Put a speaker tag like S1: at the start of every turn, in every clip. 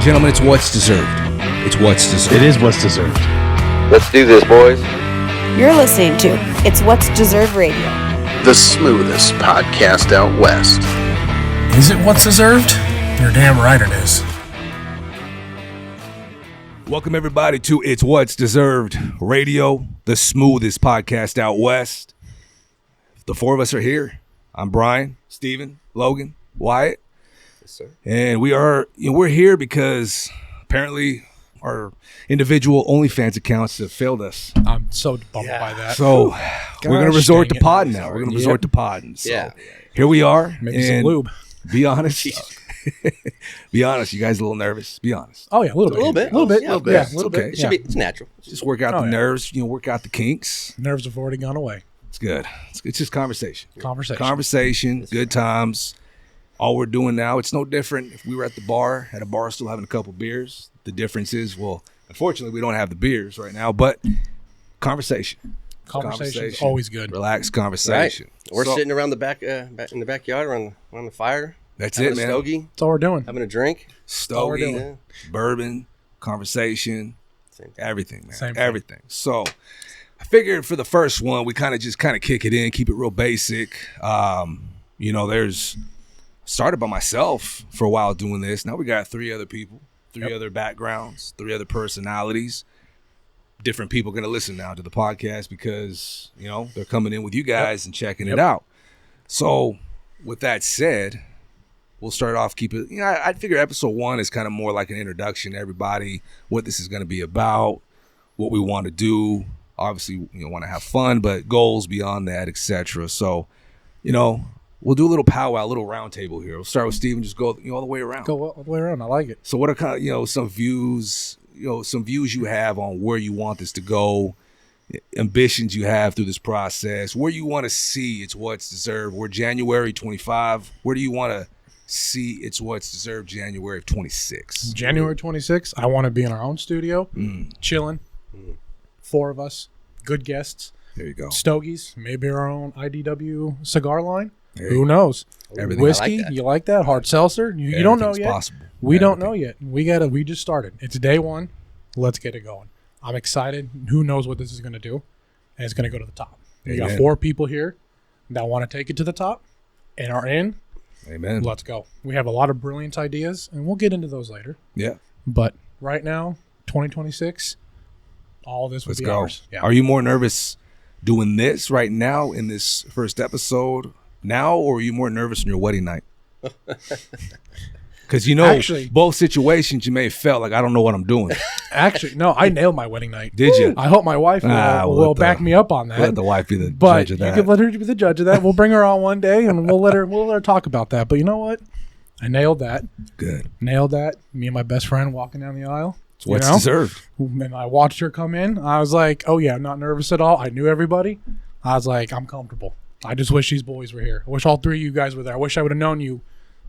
S1: Gentlemen, it's what's deserved. It's what's deserved.
S2: It is what's deserved.
S3: Let's do this, boys.
S4: You're listening to It's What's Deserved Radio.
S5: The smoothest podcast out west.
S6: Is it what's deserved? You're damn right it is.
S1: Welcome, everybody, to It's What's Deserved Radio, the smoothest podcast out west. The four of us are here. I'm Brian, Steven, Logan, Wyatt.
S3: Yes, sir.
S1: And we're here because apparently our individual OnlyFans accounts have failed us.
S6: I'm so bummed by that.
S1: So we're going to resort to
S6: dang it.
S1: podding now. We're going to resort to podding. So
S3: Yeah.
S1: here we are.
S6: Maybe some
S1: and
S6: lube.
S1: Be honest. Be honest. You guys a little nervous? Be honest.
S6: Oh, yeah, a little bit.
S3: A little bit.
S6: A little bit.
S3: Yeah,
S6: Yeah,
S3: a little
S6: yeah,
S3: bit.
S6: a little
S1: okay.
S6: bit.
S3: It should be. It's natural.
S1: Just work out
S6: Oh,
S1: the
S6: yeah.
S1: nerves, work out the kinks.
S6: Nerves have already gone away.
S1: It's good. It's just conversation.
S6: Conversation.
S1: Good times. All we're doing now, it's no different if we were at a bar still having a couple beers. The difference is, well, unfortunately, we don't have the beers right now, but conversation.
S6: Conversation is always good.
S1: Relaxed conversation.
S3: Right. We're
S1: So,
S3: sitting around the back in the backyard around the fire.
S1: That's
S3: having
S1: it, man.
S3: A stogie,
S6: That's all we're doing.
S3: having a drink.
S6: all we're
S1: Stogie,
S6: doing.
S1: bourbon, conversation,
S3: Same thing.
S1: everything, man.
S6: Same thing.
S1: Everything. So I figured for the first one, we kind of kick it in, keep it real basic. There's started by myself for a while doing this. Now we got three other people, three other backgrounds, three other personalities. Different people going to listen now to the podcast because, they're coming in with you guys and checking it out. So with that said, we'll start off, I figure episode 1 is kind of more like an introduction to everybody, what this is going to be about, what we want to do. Obviously, want to have fun, but goals beyond that, etc. So, we'll do a little powwow, a little round table here. We'll start with Steven, just go all the way around.
S6: Go all the way around. I like it.
S1: So what are kind of, some views you have on where you want this to go, ambitions you have through this process, where you want to see It's What's Deserved. We're January 25. Where do you want to see It's What's Deserved January of 26?
S6: January 26th, I want to be in our own studio, chilling. 4 of us, good guests.
S1: There you go.
S6: Stogies, maybe our own IDW cigar line.
S1: Hey.
S6: Who knows?
S1: Everything.
S6: Whiskey,
S3: I like that.
S6: you like that? Hard seltzer? You don't know
S1: Everything's
S6: yet.
S1: possible.
S6: We don't know yet. We just started. It's day 1. Let's get it going. I'm excited. Who knows what this is going to do? And it's going to go to the top. We got
S1: Amen.
S6: 4 people here that want to take it to the top and are in.
S1: Amen.
S6: Let's go. We have a lot of brilliant ideas, and we'll get into those later.
S1: Yeah.
S6: But right now, 2026, all this would
S1: Let's
S6: be
S1: go.
S6: ours. Yeah.
S1: Are you more nervous doing this right now in this first episode now, or are you more nervous on your wedding night? Because
S6: Actually-
S1: both situations you may have felt like I don't know what I'm doing.
S6: Actually, no, I nailed my wedding night.
S1: Did you?
S6: I hope my wife
S1: we'll
S6: will
S1: let
S6: back me up on that.
S1: Let the wife be the
S6: But
S1: judge of
S6: you
S1: that.
S6: could let her be the judge of that. We'll bring her on one day, and we'll let her talk about that. But you know what? I nailed that.
S1: Good.
S6: Nailed that. Me and my best friend walking down the aisle.
S1: It's what's deserved.
S6: And I watched her come in. I was like, oh, yeah, I'm not nervous at all. I knew everybody. I was like, I'm comfortable. I just wish these boys were here. I wish all 3 of you guys were there. I wish I would have known you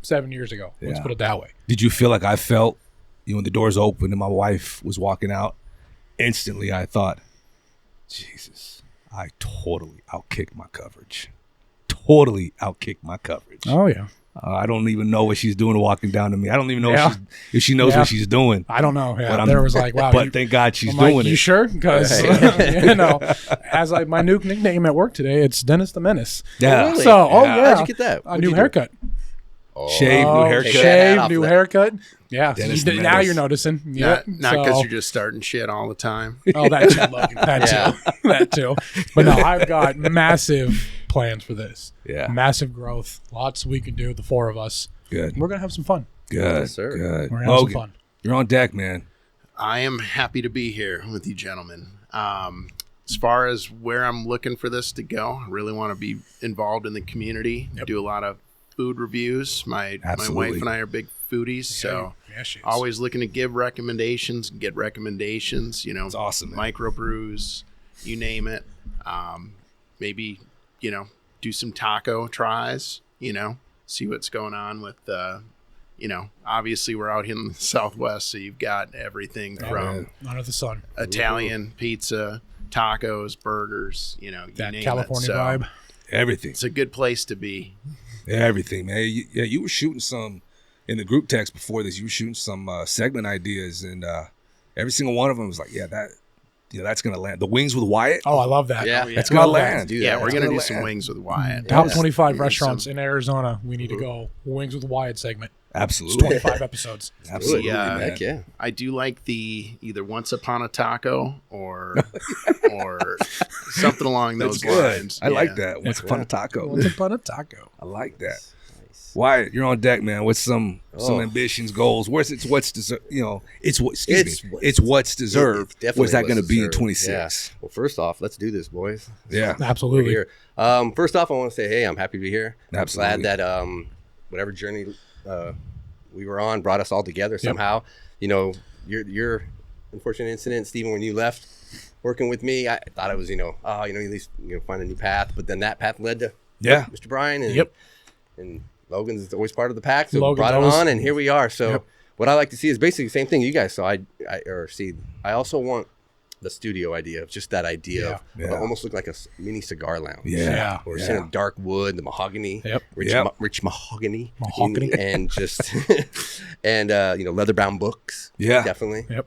S6: 7 years ago. Let's
S1: Yeah.
S6: put it that way.
S1: Did you feel like I felt, when the doors opened and my wife was walking out, instantly I thought, Jesus, I totally outkicked my coverage.
S6: Oh, yeah.
S1: I don't even know what she's doing walking down to me. I don't even know
S6: Yeah.
S1: if she knows
S6: Yeah.
S1: what she's doing.
S6: I don't know. Yeah,
S1: But
S6: there was like, wow.
S1: But thank God she's
S6: I'm
S1: doing
S6: like,
S1: it.
S6: you sure? Because, as my new nickname at work today, it's Dennis the Menace.
S1: Yeah.
S3: Oh, really?
S6: So,
S3: How'd you get that?
S6: A
S3: What'd
S6: new
S3: you do?
S6: haircut.
S1: Shave, new haircut.
S3: Shave. that
S6: Shave,
S3: off
S6: new
S3: that.
S6: haircut. Yeah.
S1: Dennis
S6: So
S1: the
S6: now
S1: Menace.
S6: you're noticing. Yeah.
S5: Not because you're just starting shit all the time.
S6: Oh, that too, Logan. That
S3: Yeah.
S6: too. That too. But no, I've got massive plans for this.
S1: Yeah.
S6: Massive growth. Lots we can do, the 4 of us.
S1: Good.
S6: We're going to have some fun.
S1: Good.
S3: Yes, sir.
S1: Good.
S6: We're going to have some
S1: Logan,
S6: fun.
S1: you're on deck, man.
S5: I am happy to be here with you gentlemen. As far as where I'm looking for this to go, I really want to be involved in the community, do a lot of food reviews. My
S1: Absolutely.
S5: wife and I are big foodies, so
S6: Yeah, she is.
S5: always looking to give recommendations, get recommendations,
S1: It's awesome, man.
S5: microbrews, you name it. Maybe, do some taco tries, see what's going on with, obviously we're out here in the Southwest, so you've got everything from
S6: Under the sun.
S5: Italian pizza, tacos, burgers, you
S6: That
S5: name
S6: California
S5: it. So
S1: Everything.
S5: It's a good place to be.
S1: Everything, man. You were shooting some in the group text before this, you were shooting some segment ideas, and every single one of them was like, yeah, that's gonna land. The wings with Wyatt.
S6: Oh, I love that.
S3: Yeah.
S1: That's gonna
S6: Love that.
S1: land.
S3: Do
S5: Yeah,
S3: that.
S5: we're gonna do
S1: That's
S5: some
S1: land.
S5: wings with Wyatt.
S6: Top
S3: Yes.
S6: 25
S5: Maybe
S6: restaurants
S5: some-
S6: in Arizona. We need to go. Wings with Wyatt segment. It's
S1: Absolutely.
S6: 25 episodes.
S1: Absolutely.
S5: Yeah.
S1: man.
S3: Heck yeah.
S5: I do like the either Once Upon a Taco or something along
S1: That's
S5: those
S1: good.
S5: lines.
S1: I like
S5: Yeah.
S1: that. Once upon a taco.
S6: Once upon a taco.
S1: I like that.
S3: Nice.
S1: Wyatt, you're on deck, man. What's some
S3: Oh.
S1: ambitions, goals? What's deserved? It's what.
S3: It's
S1: It's what's deserved.
S3: It's definitely
S1: What's that
S3: what's
S1: going to be in
S3: deserved.
S1: 26?
S3: Yeah. Well, first off, let's do this, boys.
S1: Yeah.
S3: We're
S6: Absolutely.
S3: here. First off, I want to say, hey, I'm happy to be here.
S1: Absolutely.
S3: I'm glad that whatever journey we were on brought us all together somehow. You know, your unfortunate incident, Stephen, when you left working with me, I thought it was, at least find a new path. But then that path led to
S1: Yeah.
S3: Mr. Brian, and
S6: Yep.
S3: and Logan's always part of the pack, so
S6: Logan's
S3: brought it
S6: always-
S3: on, and here we are. So
S6: Yep.
S3: what I like to see is basically the same thing you guys saw. I also want the studio idea of just that idea of
S1: Yeah.
S3: it almost look like a mini cigar lounge.
S1: Yeah.
S3: Or
S1: Yeah.
S3: sitting in dark wood, the mahogany,
S6: Yep.
S3: rich,
S1: Yep.
S3: rich mahogany,
S6: Mahogany.
S3: and just and leather bound books.
S1: Yeah.
S3: definitely.
S6: Yep.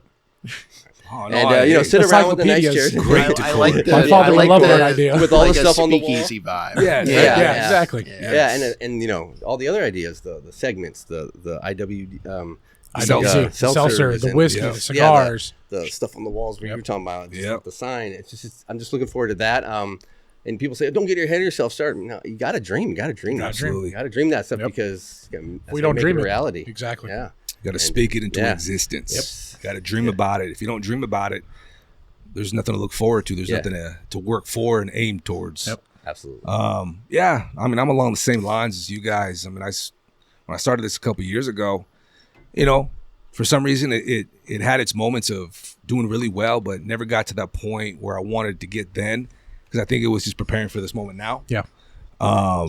S1: Oh,
S3: And sit around with the nice
S6: Encyclopedias.
S3: chairs.
S1: Great
S5: I like
S1: decor.
S5: the,
S6: My father
S5: I
S6: would
S5: like
S6: love
S5: the,
S6: that idea.
S3: With all the
S5: like a
S3: stuff on the wall.
S5: speakeasy vibe.
S1: Yeah.
S6: Yeah, exactly.
S3: Yeah, and all the other ideas, the segments, the IW,
S1: Seltzer.
S6: Seltzer, the
S3: and-
S6: whiskey,
S1: yeah.
S6: the cigars.
S3: the stuff on the walls where you were talking about, just
S1: Yep.
S3: the sign. I'm just looking forward to that. And people say, don't get ahead of yourself. Start. No, you got to dream. You got to dream.
S6: Gotta dream.
S3: You got to dream that stuff
S6: Yep.
S3: because that's
S6: We
S3: how
S6: don't
S3: you make
S6: dream
S3: it
S6: it.
S3: a reality.
S6: Exactly.
S3: Yeah.
S1: You got to speak it into
S3: Yeah.
S1: existence. Got to dream about it. If you don't dream about it, there's nothing to look forward to. There's
S3: Yeah.
S1: nothing to work for and aim towards.
S6: Yep.
S3: Absolutely.
S1: Yeah. I mean, I'm along the same lines as you guys. I mean, when I started this a couple years ago, for some reason it had its moments of doing really well, but never got to that point where I wanted to get then, because I think it was just preparing for this moment now.
S6: Yeah.
S1: I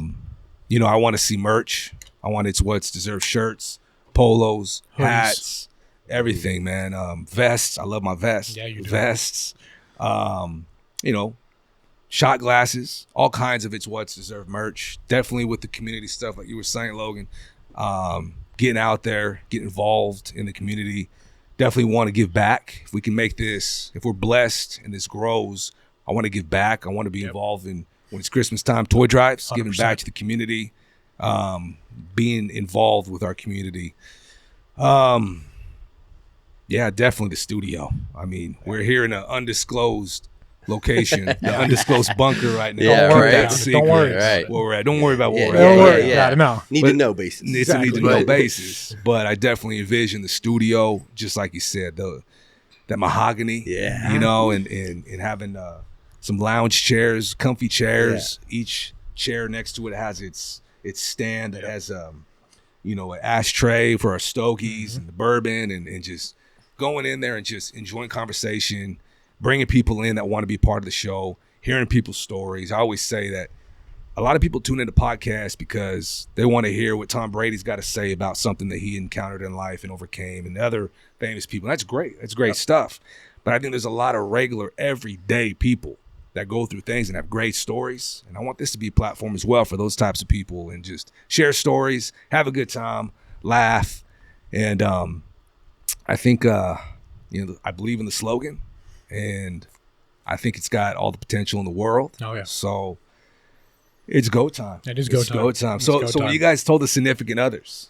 S1: want to see merch. I want It's What's Deserved shirts, polos,
S6: Hoodies.
S1: hats, everything, man. Vests. I love my vests.
S6: Yeah, you do.
S1: Vests. Shot glasses, all kinds of It's What's Deserved merch. Definitely with the community stuff, like you were saying, Logan. Getting out there, get involved in the community. Definitely want to give back. If we can make this, if we're blessed and this grows, I want to give back. I want to be involved in, when it's Christmas time, toy drives, giving
S6: 100%.
S1: back to the community, being involved with our community. Yeah, definitely the studio. I mean, we're here in an undisclosed location, the undisclosed bunker right now.
S3: Yeah,
S1: Keep
S3: right.
S1: that
S6: Don't
S1: secret.
S6: worry.
S3: Right.
S1: Where we're at. Don't worry about where
S3: Yeah,
S1: we're
S6: Don't
S1: at.
S6: worry
S3: yeah.
S6: about it. No.
S3: Need
S1: but-
S3: to know basis.
S1: It's a need to
S5: Exactly.
S1: know
S5: Right.
S1: basis, but I definitely envision the studio, just like you said, that mahogany,
S3: Yeah.
S1: and having some lounge chairs, comfy chairs. Each chair next to it has its stand that has an ashtray for our stogies and the bourbon, and just going in there and just enjoying conversation, bringing people in that want to be part of the show, hearing people's stories. I always say that a lot of people tune into podcasts because they want to hear what Tom Brady's got to say about something that he encountered in life and overcame, and other famous people. That's great. That's great stuff. But I think there's a lot of regular, everyday people that go through things and have great stories. And I want this to be a platform as well for those types of people, and just share stories, have a good time, laugh. And I think, I believe in the slogan, and I think it's got all the potential in the world.
S6: Oh, yeah.
S1: So it's go time.
S6: It is go
S1: It's
S6: time.
S1: go time.
S6: It's
S1: So
S6: go
S1: when
S6: time.
S1: you guys told the significant others,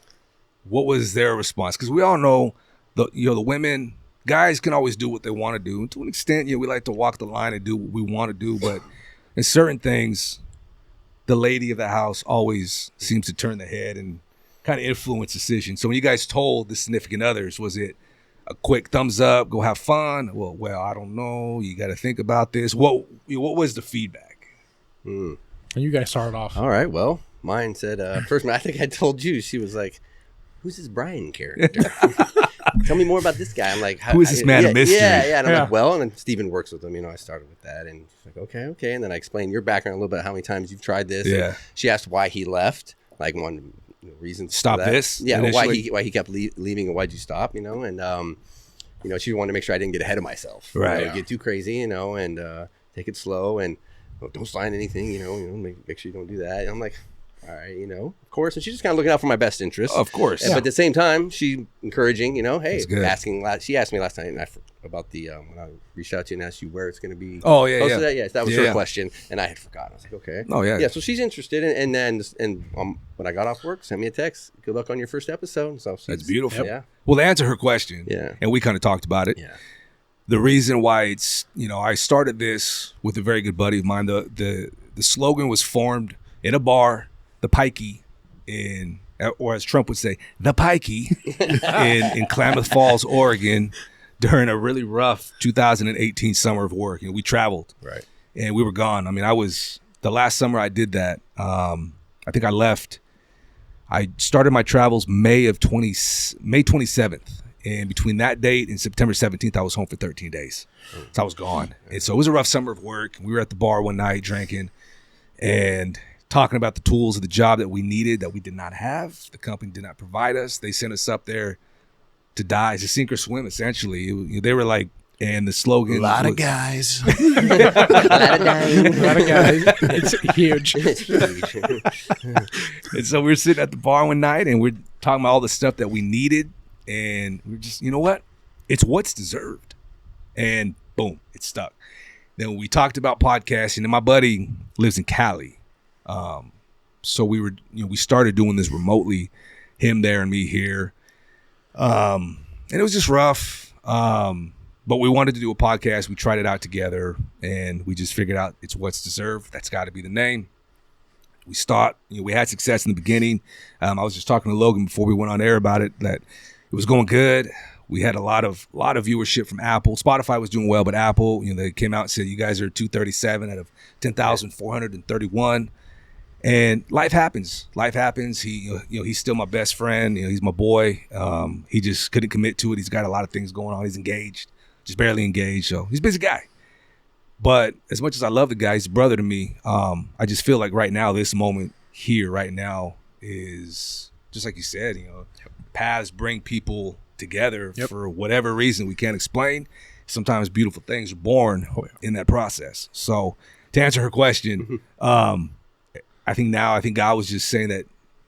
S1: what was their response? Because we all know the women, guys can always do what they want to do. And to an extent, we like to walk the line and do what we want to do. But in certain things, the lady of the house always seems to turn the head and kind of influence decisions. So when you guys told the significant others, was it a quick thumbs up, go have fun? Well, I don't know. You got to think about this. What was the feedback?
S6: And you guys started off.
S3: All right. Well, mine said first. I think I told you. She was like, "Who's this Brian character? Tell me more about this guy." I'm like,
S1: Who is this man of mystery?
S3: Yeah. And I'm
S6: Yeah.
S3: like, well, and then Steven works with him. I started with that, and she's like, okay. And then I explained your background a little bit, how many times you've tried this.
S1: Yeah.
S3: And she asked why he left, like one reason.
S1: Stop this
S3: Yeah.
S1: initially?
S3: Why he kept leaving, and why'd you stop? And she wanted to make sure I didn't get ahead of myself.
S1: Right.
S3: Get too crazy, and take it slow, and don't sign anything. Make sure you don't do that. And I'm like, all right, of course. And she's just kind of looking out for my best interest.
S1: Of course.
S3: But at the same time, she encouraging, hey,
S1: That's good.
S3: she asked me last night about the, when I reached out to you and asked you where it's going to be.
S1: Oh, yeah,
S3: posted
S1: yeah.
S3: at. Yes, that was her question. And I had forgotten. I was like, okay.
S1: Oh, yeah.
S3: Yeah, so she's interested. And then when I got off work, sent me a text. Good luck on your first episode. So
S1: That's beautiful.
S3: Yeah.
S1: Well, to answer her question,
S3: Yeah.
S1: and we kind of talked about it.
S3: Yeah.
S1: The reason why it's, I started this with a very good buddy of mine. The slogan was formed in a bar, the Pikey, or as Trump would say, the Pikey, in Klamath Falls, Oregon, during a really rough 2018 summer of work. We traveled.
S3: Right.
S1: And we were gone. I mean, the last summer I did that, I think I left. I started my travels May 27th. And between that date and September 17th, I was home for 13 days. So I was gone. And so it was a rough summer of work. We were at the bar one night drinking and talking about the tools of the job that we needed that we did not have. The company did not provide us. They sent us up there to die, to sink or swim, essentially. They were like, and the slogan
S5: A lot of guys.
S6: A lot of guys. It's huge.
S1: And so we were sitting at the bar one night and we're talking about all the stuff that we needed. And we're just, you know what? It's what's deserved. And boom, it stuck. Then we talked about podcasting, and my buddy lives in Cali. So we started doing this remotely, him there and me here. And it was just rough. But we wanted to do a podcast. We tried it out together, and we just figured out it's what's deserved. That's got to be the name. We thought, we had success in the beginning. I was just talking to Logan before we went on air about it, that it was going good. We had a lot of viewership from Apple. Spotify was doing well, but Apple, they came out and said, you guys are 237 out of 10,431. And life happens. He's still my best friend. He's my boy. He just couldn't commit to it. He's got a lot of things going on. He's engaged, just barely engaged. So he's a busy guy. But as much as I love the guy, he's a brother to me. I just feel like right now, this moment here right now is just like you said, paths bring people together for whatever reason we can't explain. Sometimes beautiful things are born in that process. So to answer her question, I think God was just saying that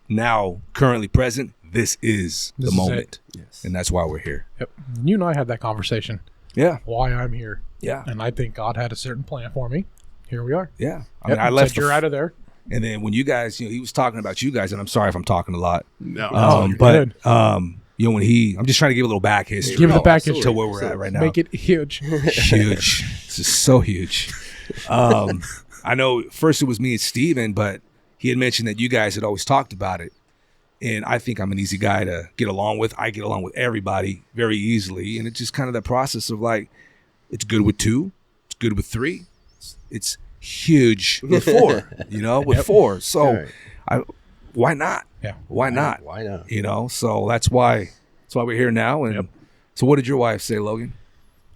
S1: now, currently present, this is the moment. Yes. And that's why we're here.
S6: Yep. You and I had that conversation.
S1: Yeah.
S6: Why I'm here.
S1: Yeah.
S6: And I think God had a certain plan for me. Here we are.
S1: Yeah. I mean, I left.
S6: You're out of there.
S1: And then when you guys, he was talking about you guys, and I'm sorry if I'm talking a lot.
S5: No.
S1: But when I'm just trying to give a little back history.
S6: Give the back history
S1: to where we're at right now.
S6: Make it huge.
S1: Huge. This is so huge. I know first it was me and Steven, but he had mentioned that you guys had always talked about it. And I think I'm an easy guy to get along with. I get along with everybody very easily. And it's just kind of that process of like, it's good with 2, it's good with 3, it's huge with 4, with 4. So why not?
S6: Yeah.
S1: Why not?
S3: Why not?
S1: So that's why we're here now. And so what did your wife say, Logan?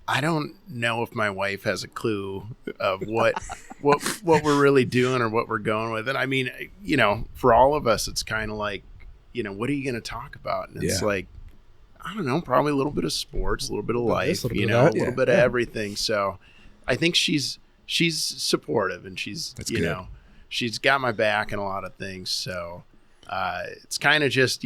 S5: I don't know if my wife has a clue of what we're really doing or what we're going with. And I mean, for all of us, it's kind of like, what are you going to talk about? And it's like, I don't know, probably a little bit of sports, a little bit of life, a little bit of everything. So I think she's supportive, and she's she's got my back in a lot of things. So it's kind of just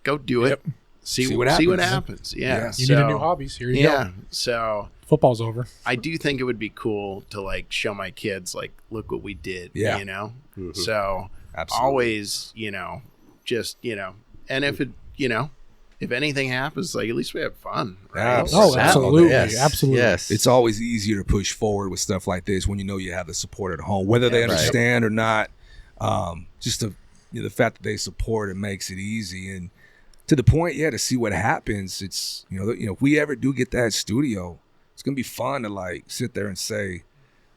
S5: go do it, see what happens. Yeah,
S6: you need a new hobbies. Here you go.
S5: Yeah, so
S6: football's over.
S5: I do think it would be cool to like show my kids like, look what we did.
S1: Yeah.
S5: Mm-hmm. So
S1: Absolutely.
S5: Always just and if it if anything happens, like at least we have fun, right?
S6: Absolutely.
S3: Yes.
S6: Absolutely.
S3: Yes.
S1: It's always easier to push forward with stuff like this when you have the support at home, whether they understand or not. Just the fact that they support it makes it easy, and to the point, to see what happens. It's if we ever do get that studio, it's gonna be fun to like sit there and say,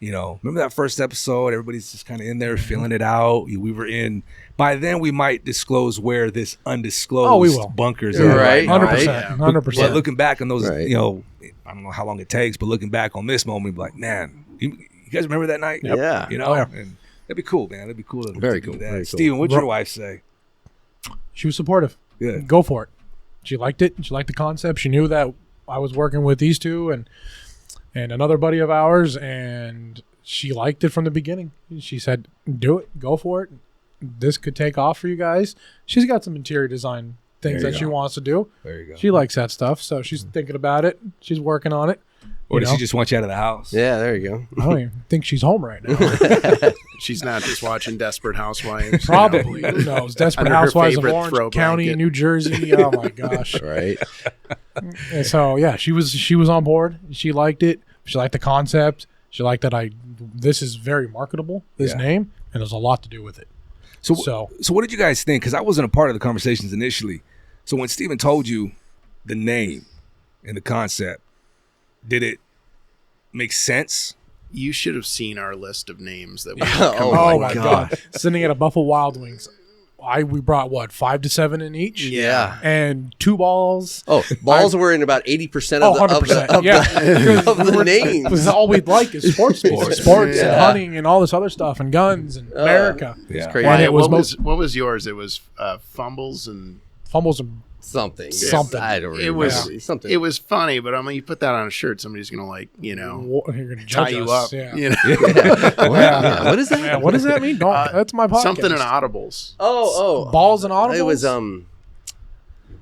S1: remember that first episode? Everybody's just kind of in there feeling it out. We were in. By then, we might disclose where this undisclosed bunkers are.
S3: Right,
S6: 100%. 100%.
S1: But looking back on those, I don't know how long it takes, but looking back on this moment, be like, man, you guys remember that night?
S3: Yep. Yeah.
S1: And that'd be cool, man. That'd be cool to
S3: Very
S1: do
S3: cool.
S1: that.
S3: Very cool.
S1: Steven, what'd your wife say?
S6: She was supportive.
S1: Yeah.
S6: Go for it. She liked it. She liked the concept. She knew that I was working with these two and another buddy of ours, and she liked it from the beginning. She said, do it. Go for it. this could take off for you guys. She's got some interior design things
S1: There
S6: that
S1: you
S6: she
S1: go.
S6: wants to do.
S1: There you go.
S6: She likes that stuff, so she's thinking about it. She's working on it.
S1: Or
S6: You
S1: does
S6: know?
S1: she just want you out of the house?
S3: Yeah, there you go.
S6: I don't even think she's home right now.
S5: She's not just watching Desperate Housewives.
S6: Probably. Who knows? Desperate
S5: Under her
S6: Housewives of
S5: favorite
S6: Orange
S5: throw
S6: County,
S5: blanket.
S6: New Jersey. Oh my gosh.
S3: Right.
S6: And so yeah, she was on board. She liked it. She liked the concept. She liked that this is very marketable, this
S1: Yeah.
S6: name, and there's a lot to do with it.
S1: So
S6: So-
S1: what did you guys think? Because I wasn't a part of the conversations initially. So when Steven told you the name and the concept, did it make sense?
S5: You should have seen our list of names that we
S6: Oh my god. Sitting at a Buffalo Wild Wings. We brought what, 5 to 7 in each?
S3: Yeah.
S6: And 2 balls.
S3: Oh, balls were in about 80%
S6: Oh,
S3: of the
S6: 100%.
S3: of
S6: Yeah.
S3: the, of the names.
S6: Because all we'd like is sports and
S3: Yeah.
S6: hunting and all this other stuff and guns and America.
S1: Yeah.
S3: It's crazy.
S6: And it was
S5: what was yours? It was fumbles and
S6: Fumbles and
S3: Something.
S6: Something.
S3: I don't
S5: it
S3: remember.
S5: was
S3: something.
S5: it was funny, but I mean, you put that on a shirt, somebody's gonna you're
S6: you're gonna
S5: tie
S6: judge
S5: you
S6: us.
S5: up.
S6: Yeah.
S5: You know?
S3: Yeah, what is that?
S6: Yeah, what does that mean? Don't, that's my podcast.
S5: Something in audibles.
S3: Oh.
S6: Balls and audibles.
S3: It was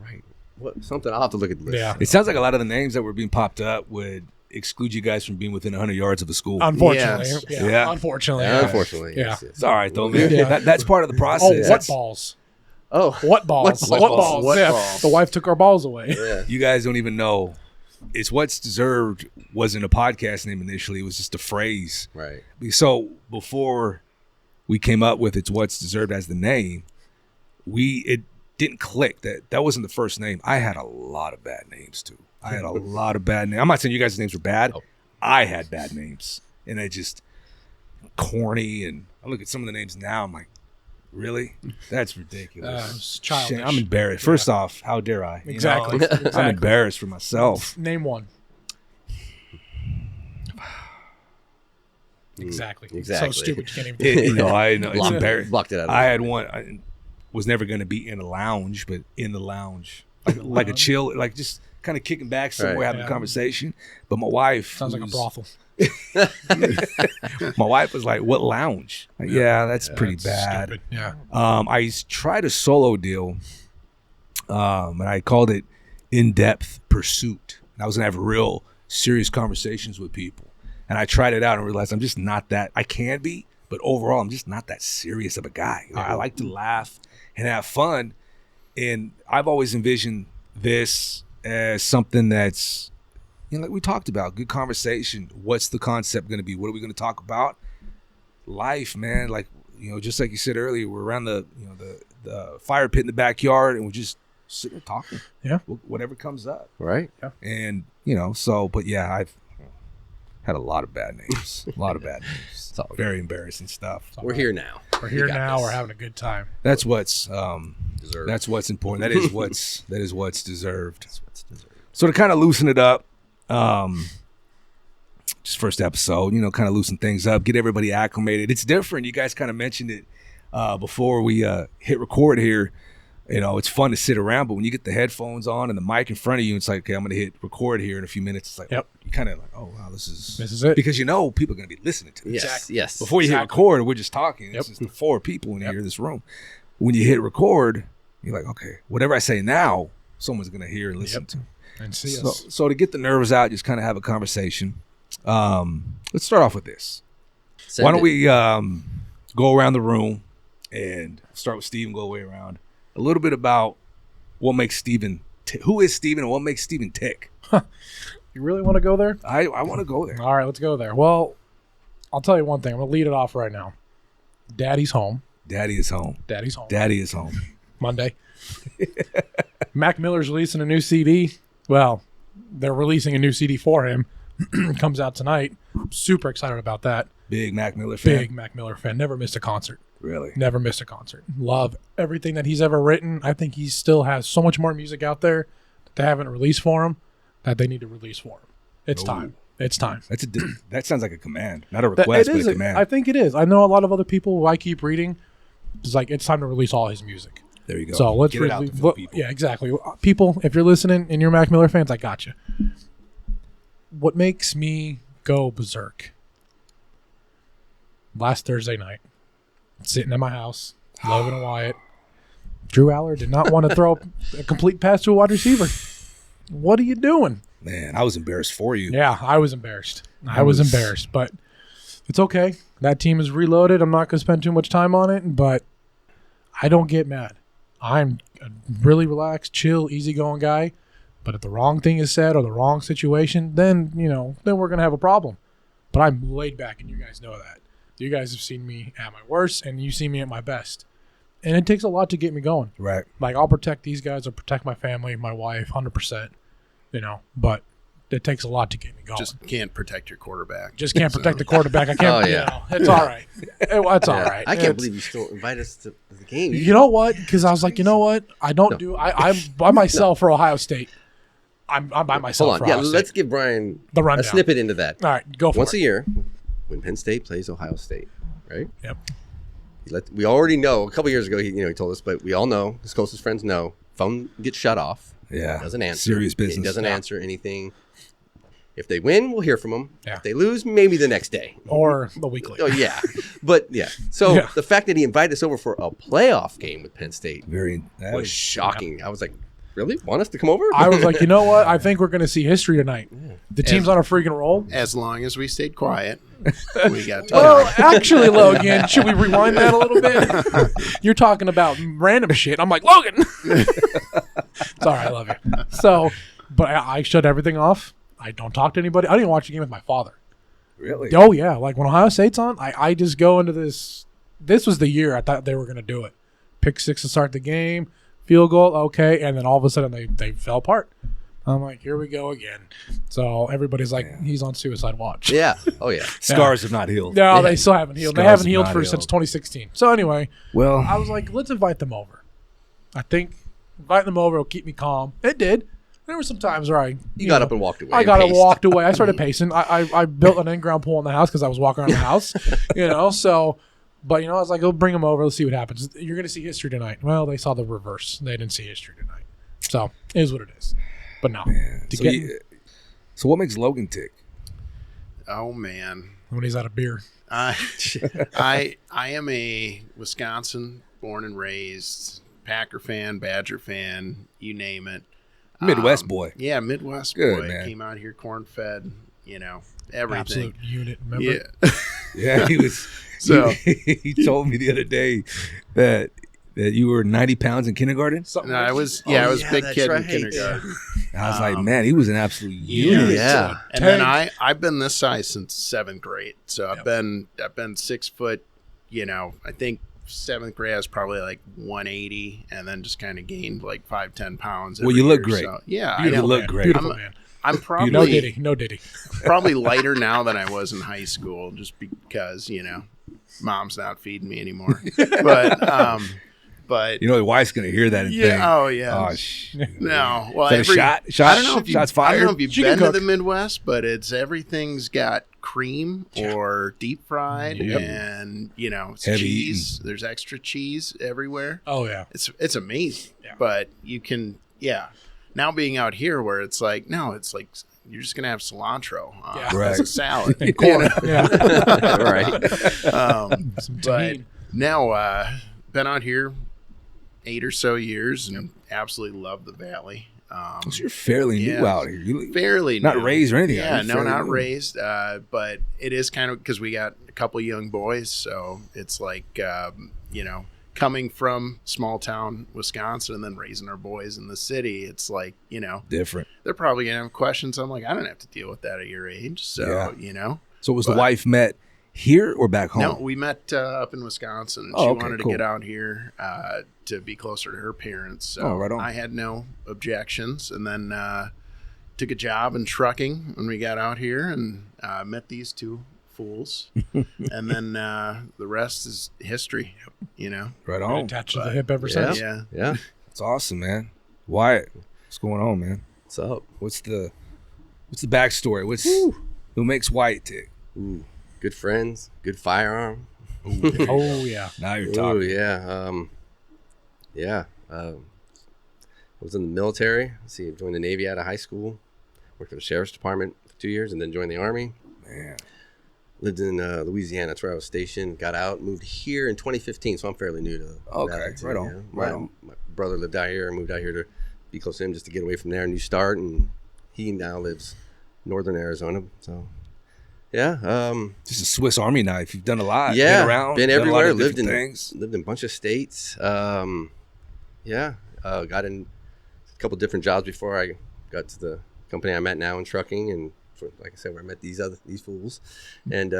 S3: right. What something? I'll have to look at the list.
S6: Yeah.
S1: It sounds like a lot of the names that were being popped up would exclude you guys from being within 100 yards of a school.
S6: Unfortunately.
S5: Yes.
S6: Yeah.
S1: Yeah.
S6: Unfortunately.
S3: Yeah,
S6: Yeah.
S3: unfortunately.
S6: Yeah.
S3: Yes, yes.
S1: It's all right, though, man.
S6: Yeah.
S1: That's part of the
S6: Oh,
S1: process.
S6: what
S1: That's-
S6: balls?
S3: Oh,
S6: What balls?
S3: What balls?
S5: What
S6: yeah.
S5: balls?
S6: The wife took our balls away.
S3: yeah.
S1: You guys don't even know. It's What's Deserved wasn't a podcast name initially. It was just a phrase.
S3: Right.
S1: So before we came up with It's What's Deserved as the name, it didn't click. That wasn't the first name. I had a lot of bad names too. I had a lot of bad names. I'm not saying you guys' names were bad.
S3: Oh.
S1: I had bad names. And they just corny. And I look at some of the names now, I'm like, really? That's ridiculous.
S6: It's childish.
S1: Shame. I'm embarrassed. First off, how dare I? You
S6: Exactly.
S1: know?
S6: Exactly.
S1: I'm embarrassed for myself.
S6: Name one. Exactly.
S3: Exactly.
S6: So stupid. You can't even do it.
S1: I know. It's
S3: Blocked-
S1: embarrassing.
S3: blocked it out of
S1: I
S3: the-
S1: had one. I was never going to be in a lounge, but in the lounge. Like a chill, like just kind of kicking back somewhere,
S3: Right.
S1: having
S6: Yeah.
S1: a conversation. But my wife.
S6: Sounds like a
S1: who's-
S6: brothel.
S1: My wife was like, "What lounge?" Like, yeah, that's pretty
S6: It's
S1: bad.
S6: Stupid. Yeah.
S1: I tried a solo deal, and I called it In-Depth Pursuit. And I was gonna have real serious conversations with people, and I tried it out and realized I'm just not that. I can be, but overall, I'm just not that serious of a guy. I like to laugh and have fun, and I've always envisioned this as something that's, like we talked about, good conversation. What's the concept going to be? What are we going to talk about? Life, man. Like, just like you said earlier, we're around the fire pit in the backyard, and we're just sitting there talking.
S6: Yeah.
S1: Whatever comes up.
S3: Right.
S1: And, but yeah, I've had a lot of bad names. A lot of bad names.
S3: all good.
S1: Very embarrassing stuff.
S3: We're here now.
S6: We're here
S3: got
S6: now.
S3: this.
S6: We're having a good time.
S1: That's what's
S3: Deserved.
S1: that's what's important. That is what's deserved. So to kind of loosen it up, just first episode, kind of loosen things up, get everybody acclimated. It's different. You guys kind of mentioned it before we hit record here. It's fun to sit around, but when you get the headphones on and the mic in front of you, it's like, okay, I'm going to hit record here in a few minutes. It's like,
S6: Yep.
S1: you kind of like, oh wow, this is
S6: it.
S1: because people are going to be listening to this.
S3: Yes. Yes.
S1: Before you hit record, we're just talking.
S6: Yep.
S1: It's just the 4 people in here in this room. When you hit record, you're like, okay, whatever I say now, someone's going to hear and listen to.
S6: And see
S1: So,
S6: us.
S1: so to get the nerves out, just kind of have a conversation. Let's start off with this.
S3: Send
S1: Why don't
S3: it.
S1: we go around the room and start with Steven, go way around. A little bit about what makes Steven, who is Steven and what makes Steven tick.
S6: You really want to go there?
S1: I want to go there.
S6: All right, let's go there. Well, I'll tell you one thing. I'm going to lead it off right now. Daddy's home.
S1: Daddy is home.
S6: Daddy's home.
S1: Daddy is home.
S6: Monday. Mac Miller's releasing a new CD. Well, they're releasing a new CD for him. Comes out tonight. Super excited about that.
S1: Big Mac Miller fan.
S6: Big Mac Miller fan. Never missed a concert.
S1: Really?
S6: Never missed a concert. Love everything that he's ever written. I think he still has so much more music out there that they haven't released for him that they need to release for him. It's time. It's time.
S1: That sounds like a command, not a request, but a command.
S6: I think it is. I know a lot of other people who I keep reading. It's like it's time to release all his music.
S1: There you go.
S6: So let's
S1: get it out
S6: release.
S1: to the people.
S6: Yeah, exactly. People, if you're listening and you're Mac Miller fans, I got you. What makes me go berserk? Last Thursday night, sitting at my house, Logan and Wyatt. Drew Aller did not want to throw a complete pass to a wide receiver. What are you doing?
S1: Man, I was embarrassed for you.
S6: Yeah, I was embarrassed. I was embarrassed, but it's okay. That team is reloaded. I'm not going to spend too much time on it, but I don't get mad. I'm a really relaxed, chill, easygoing guy. But if the wrong thing is said or the wrong situation, then we're going to have a problem. But I'm laid back, and you guys know that. You guys have seen me at my worst, and you see me at my best. And it takes a lot to get me going.
S1: Right.
S6: Like, I'll protect these guys. I'll protect my family, my wife, 100%. But it takes a lot to get me going.
S5: Just can't protect your quarterback.
S6: Just can't protect the quarterback. I can't.
S3: Oh, yeah.
S6: It's all right. It's all right.
S3: I can't believe you still invite us to the game.
S6: You know what? Because I was like, you know what? I'm by myself for Ohio State. I'm by myself
S3: Hold
S6: for
S3: on.
S6: Ohio
S3: Yeah,
S6: State.
S3: let's give Brian
S6: The rundown.
S3: a snippet into that.
S6: All right, go for
S3: Once
S6: it.
S3: a year, when Penn State plays Ohio State, right?
S6: Yep.
S3: We already know. A couple years ago, he told us, but we all know. His closest friends know. Phone gets shut off.
S1: Yeah.
S3: Doesn't answer.
S1: Serious business.
S3: He doesn't answer anything. If they win, we'll hear from him.
S6: Yeah.
S3: If they lose, maybe the next day.
S6: Or the week later.
S3: Oh, yeah. But, yeah. So,
S6: Yeah.
S3: the fact that he invited us over for a playoff game with Penn State
S1: That
S3: was shocking. I was like, really? Want us to come over?
S6: I was like, you know what? I think we're going to see history tonight. The team's on a freaking roll.
S5: As long as we stayed quiet, we got to
S6: Well, actually, Logan, should we rewind that a little bit? You're talking about random shit. I'm like, Logan. Sorry, I love you. So, but I shut everything off. I don't talk to anybody. I didn't watch the game with my father.
S1: Really?
S6: Oh, yeah. Like when Ohio State's on, I just go into this. This was the year I thought they were going to do it. Pick six to start the game, field goal, okay. And then all of a sudden they fell apart. I'm like, here we go again. So everybody's like, he's on suicide watch.
S3: Yeah. Oh, yeah.
S1: Scars have not healed.
S6: No, they still haven't healed. They
S1: Scars
S6: haven't
S1: have
S6: healed
S1: not
S6: since
S1: healed.
S6: 2016. So anyway,
S1: Well,
S6: I was like, let's invite them over. I think inviting them over will keep me calm. It did. There were some times where
S3: You got up and walked away.
S6: I
S3: and
S6: got up,
S3: paced.
S6: walked away. I started pacing. I built an in-ground pool in the house because I was walking around the house, So, but I was like, "Go bring them over. Let's see what happens." You're going to see history tonight. Well, they saw the reverse. They didn't see history tonight. So it is what it is. But no,
S1: so what makes Logan tick?
S5: Oh man,
S6: when he's out of beer.
S5: I am a Wisconsin born and raised Packer fan, Badger fan, you name it.
S1: Midwest boy.
S5: Yeah, Midwest
S1: Good,
S5: boy.
S1: man.
S5: Came out here corn fed, everything.
S6: Absolute unit, remember?
S5: Yeah.
S1: Yeah, he was.
S5: So-
S1: he told me the other day that you were 90 pounds in kindergarten.
S6: Something
S5: No,
S6: like
S5: I was
S3: Oh,
S5: a big
S3: that's
S5: kid
S3: right.
S5: in kindergarten.
S1: I was like, man, he was an absolute unit.
S3: Yeah.
S5: And then I've been this size since 7th grade. So I've been 6 foot, I think 7th grade I was probably like 180 and then just kind of gained like 5-10 pounds.
S1: Well,
S5: every
S1: you look
S5: year.
S1: great.
S5: So, yeah,
S1: You
S5: I know.
S1: look great.
S6: Beautiful man.
S5: I'm
S6: No
S5: probably
S6: diddy. No diddy.
S5: probably lighter now than I was in high school just because, mom's not feeding me anymore. But
S1: Your wife's gonna hear that and think,
S5: oh yeah.
S1: oh,
S5: No, well,
S1: Is that a shot?
S5: I don't know if
S1: Shots
S5: I don't know
S1: fired?
S5: if you've
S6: She can
S5: been to
S6: cook.
S5: the Midwest, but everything's got cream or deep fried,
S1: Yep.
S5: and it's
S1: Heavy
S5: cheese.
S1: eating.
S5: There's extra cheese everywhere.
S6: Oh yeah.
S5: It's amazing.
S6: Yeah.
S5: But you can now being out here where it's like no, it's like you're just gonna have cilantro
S6: Yeah.
S1: Right.
S5: as a salad.
S6: And corn. Yeah.
S3: Right.
S6: Some
S5: But
S6: tahini.
S5: now been out here 8 or so years and absolutely love the valley.
S1: So you're fairly new
S5: Yeah.
S1: out here. You
S5: Fairly
S1: not
S5: new.
S1: raised or anything.
S5: Yeah,
S1: You're
S5: no,
S1: fairly
S5: not
S1: new.
S5: raised. But it is kind of because we got a couple young boys, so it's like coming from small town Wisconsin and then raising our boys in the city. It's like
S1: Different.
S5: they're probably gonna have questions. I'm like, I don't have to deal with that at your age, so
S1: Yeah. So was the
S5: But-
S1: wife met here or back home?
S5: No, we met up in Wisconsin, and
S1: Oh,
S5: she
S1: okay,
S5: wanted
S1: cool.
S5: to get out here to be closer to her parents. So
S1: Oh, right on.
S5: I had no objections, and then took a job in trucking when we got out here, and met these two fools, and then the rest is history.
S1: Right on.
S6: Attached to the hip ever
S3: Yeah.
S6: since.
S5: Yeah.
S3: Yeah.
S1: It's awesome, man. Wyatt, what's going on, man?
S3: What's up?
S1: What's the backstory? Who makes Wyatt tick?
S3: Ooh, good friends, good firearm.
S6: Oh yeah.
S1: Now you're
S3: Oh
S1: talking.
S3: yeah. I was in the military. Let's see, I joined the Navy out of high school. Worked for the sheriff's department for 2 years, and then joined the Army.
S1: Man.
S3: lived in Louisiana. That's where I was stationed. Got out, moved here in 2015, so I'm fairly new to the valley, too,
S1: right on,
S3: you know.
S1: right on.
S3: My brother lived out here. I moved out here to be close to him just to get away from there, new start, and he now lives northern Arizona. So, yeah.
S1: Just a Swiss Army knife. You've done a lot.
S3: Yeah,
S1: been around,
S3: been
S1: done a lot
S3: everywhere.
S1: of
S3: Lived in
S1: different things.
S3: lived in a bunch of states. Got in a couple different jobs before I got to the company I'm at now in trucking, and like I said, where I met these fools, and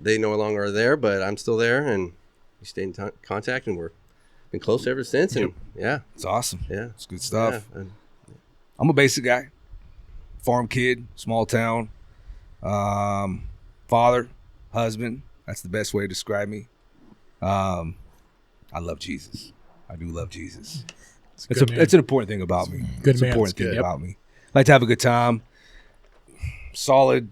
S3: they no longer are there, but I'm still there, and we stay in contact, and we're been close ever since. And yeah,
S1: It's awesome.
S3: yeah,
S1: It's good stuff.
S3: Yeah, and
S1: I'm a basic guy, farm kid, small town, father, husband. That's the best way to describe me. I love Jesus. I do love Jesus. It's an important thing about me.
S6: Good
S1: it's an
S6: man.
S1: important
S6: It's
S1: thing
S6: good.
S1: about me. I like to have a good time. Solid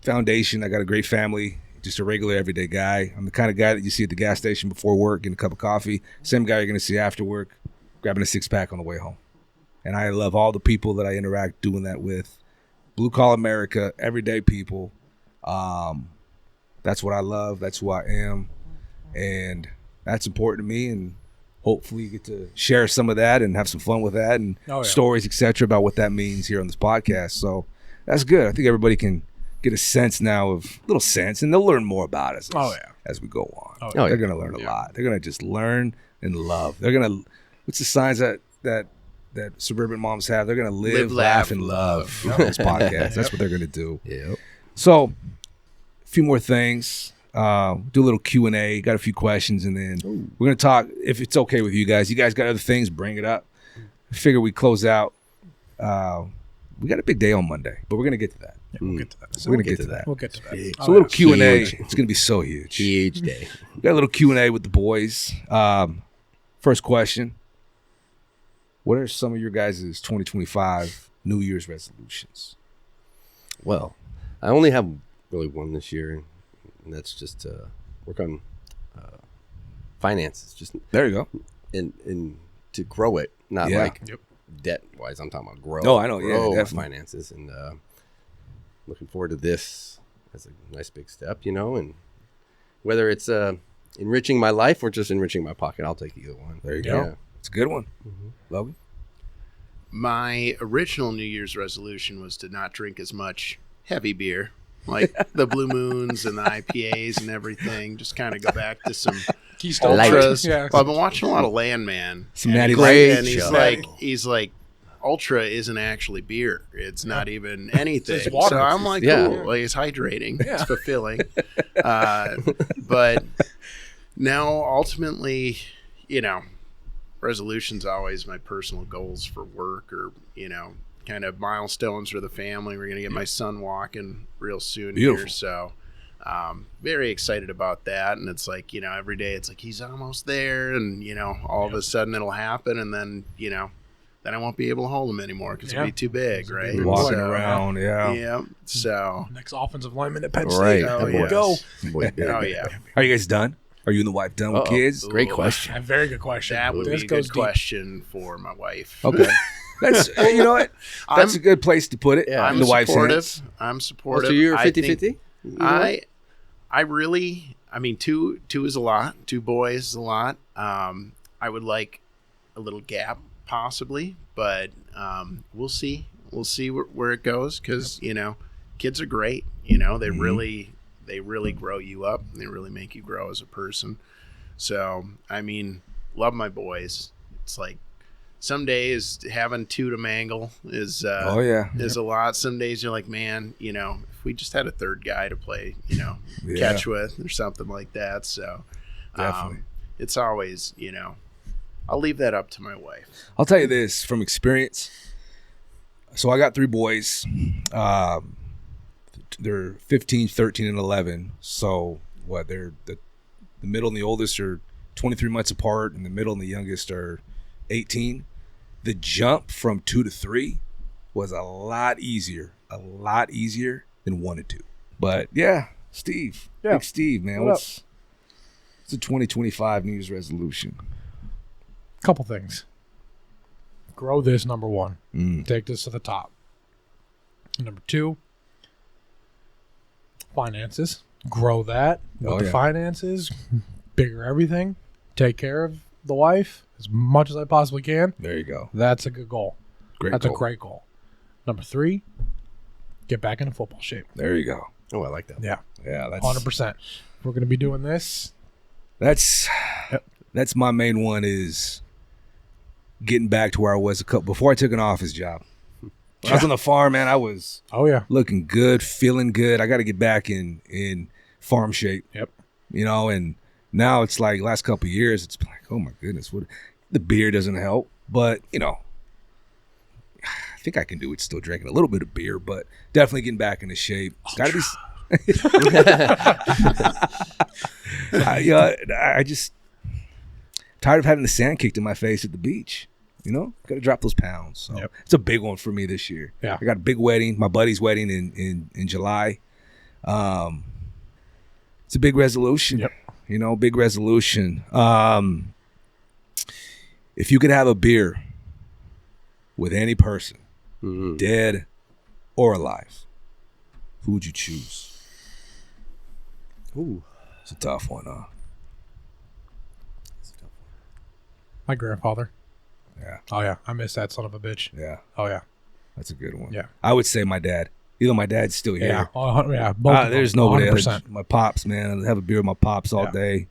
S1: foundation. I got a great family. Just a regular everyday guy. I'm the kind of guy that you see at the gas station before work, getting a cup of coffee. Same guy you're going to see after work, grabbing a 6-pack on the way home. And I love all the people that I interact doing that with. Blue collar America, everyday people. That's what I love. That's who I am. And that's important to me. And hopefully you get to share some of that and have some fun with that and stories, etc., about what that means here on this podcast. So that's good. I think everybody can get a sense now little sense, and they'll learn more about us as we go on. They're going to learn a lot. They're going to just learn and love. They're going to, what's the signs that suburban moms have? They're going to live, laugh, and love on this podcast. That's what they're going to do.
S3: yeah.
S1: So a few more things. Do a little Q&A. Got a few questions, and then we're going to talk, if it's okay with you guys. You guys got other things, bring it up. I figure we close out. We got a big day on Monday, but we're going to get to that.
S6: We'll get to that.
S1: So we're going to get to that.
S6: We'll get to that.
S1: So a little Q&A.
S3: Huge.
S1: It's going to be so huge.
S3: Huge day.
S1: We got a little Q&A with the boys. First question. What are some of your guys' 2025 New Year's resolutions?
S3: Well, I only have really one this year, and that's just to work on finances. Just
S1: There you go.
S3: and to grow it, not
S1: Yeah.
S3: like debt wise. I'm talking about grow.
S1: No, I know. Yeah,
S3: grow
S1: definitely.
S3: finances, and looking forward to this as a nice big step, you know. And whether it's enriching my life or just enriching my pocket, I'll take either one.
S1: There you
S3: Yeah.
S1: go. It's a good one. Logan?
S5: My original New Year's resolution was to not drink as much heavy beer, like the Blue Moons and the IPAs and everything. Just kind of go back to some
S6: Keystone
S5: ultras.
S6: Yeah.
S5: Well, I've been watching a lot of Landman.
S1: Some
S5: and
S1: Natty
S5: he's-
S3: Light.
S5: And
S3: Great
S5: he's like, Ultra isn't actually beer. It's not even anything.
S6: It's water.
S5: So I'm like,
S3: Yeah.
S5: cool. Like, it's hydrating. It's fulfilling. But now, ultimately, you know, resolutions always my personal goals for work, or, you know, kind of milestones for the family. We're going to get my son walking real soon here.
S1: Beautiful.
S5: So very excited about that. And it's like, you know, every day it's like, he's almost there. And, you know, all of a sudden it'll happen. And then, you know, then I won't be able to hold him anymore because it'll be too big, right?
S1: Walking
S5: So,
S1: around, yeah.
S5: Yeah. So,
S6: Next offensive lineman at Penn
S3: Right.
S6: State.
S5: Oh,
S6: There we
S5: yes.
S6: go.
S3: Boy,
S5: oh, yeah.
S1: Are you guys done? Are you and the wife done with
S3: Uh-oh.
S1: kids?
S3: Great question.
S6: A very good question.
S5: That would
S6: This
S5: be a
S6: goes
S5: good
S6: deep.
S5: question for my wife.
S1: Okay. That's, you know what? That's
S5: I'm-
S1: a good place to put it.
S3: Yeah.
S1: in the wife's
S5: supportive.
S1: hands.
S5: I'm
S3: Oh,
S5: supportive.
S3: so you're
S5: I
S3: 50-50?
S5: think- I really, I mean, two is a lot. 2 boys is a lot. I would like a little gap possibly, but we'll see. We'll see where it goes, because, you know, kids are great. You know, they really grow you up. They really make you grow as a person. So, I mean, love my boys. It's like some days having 2 to mangle is
S1: Oh, yeah.
S5: is a lot. Some days you're like, man, you know, if we just had a third guy to play, you know,
S1: Yeah.
S5: catch with or something like that. So
S1: Definitely.
S5: it's always, you know, I'll leave that up to my wife.
S1: I'll tell you this from experience. So I got 3 boys. They're 15, 13, and 11. So what? They're the middle and the oldest are 23 months apart, and the middle and the youngest are 18. The jump from 2 to 3 was a lot easier than 1 to 2. But yeah, Steve,
S6: Yeah.
S1: Big Steve, man,
S6: What
S1: what's a 2025 New Year's resolution?
S6: Couple things. Grow this, number 1. Take this to the top. Number 2, finances. grow that with the finances, bigger everything, take care of the wife as much as I possibly can.
S1: There you go.
S6: That's a good goal. That's
S1: goal.
S6: a great goal. Number 3, get back into football shape.
S1: There you go.
S3: Oh, I like that.
S6: Yeah,
S1: That's
S6: 100%. We're going to be doing this.
S1: That's my main one, is getting back to where I was before I took an office job. When I was on the farm, man, I was looking good, feeling good. I got to get back in farm shape.
S6: Yep.
S1: And now it's like last couple of years, it's like, oh my goodness, the beer doesn't help. But, I think I can do it still drinking a little bit of beer, but definitely getting back into shape. It's got to be. I just tired of having the sand kicked in my face at the beach. Got to drop those pounds. So it's a big one for me this year.
S6: Yeah.
S1: I got a big wedding, my buddy's wedding in July. It's a big resolution.
S6: Yep.
S1: Big resolution. If you could have a beer with any person, dead or alive, who would you choose?
S3: Ooh,
S1: it's a tough one, huh?
S6: My grandfather.
S1: Yeah.
S6: Oh, yeah. I miss that son of a bitch.
S1: Yeah.
S6: Oh, yeah.
S1: That's a good one.
S6: Yeah.
S1: I would say my dad. Even my dad's still here.
S6: Yeah. Oh, yeah. Both of them,
S1: There's nobody
S6: 100%.
S1: else. My pops, man. I have a beer with my pops all day.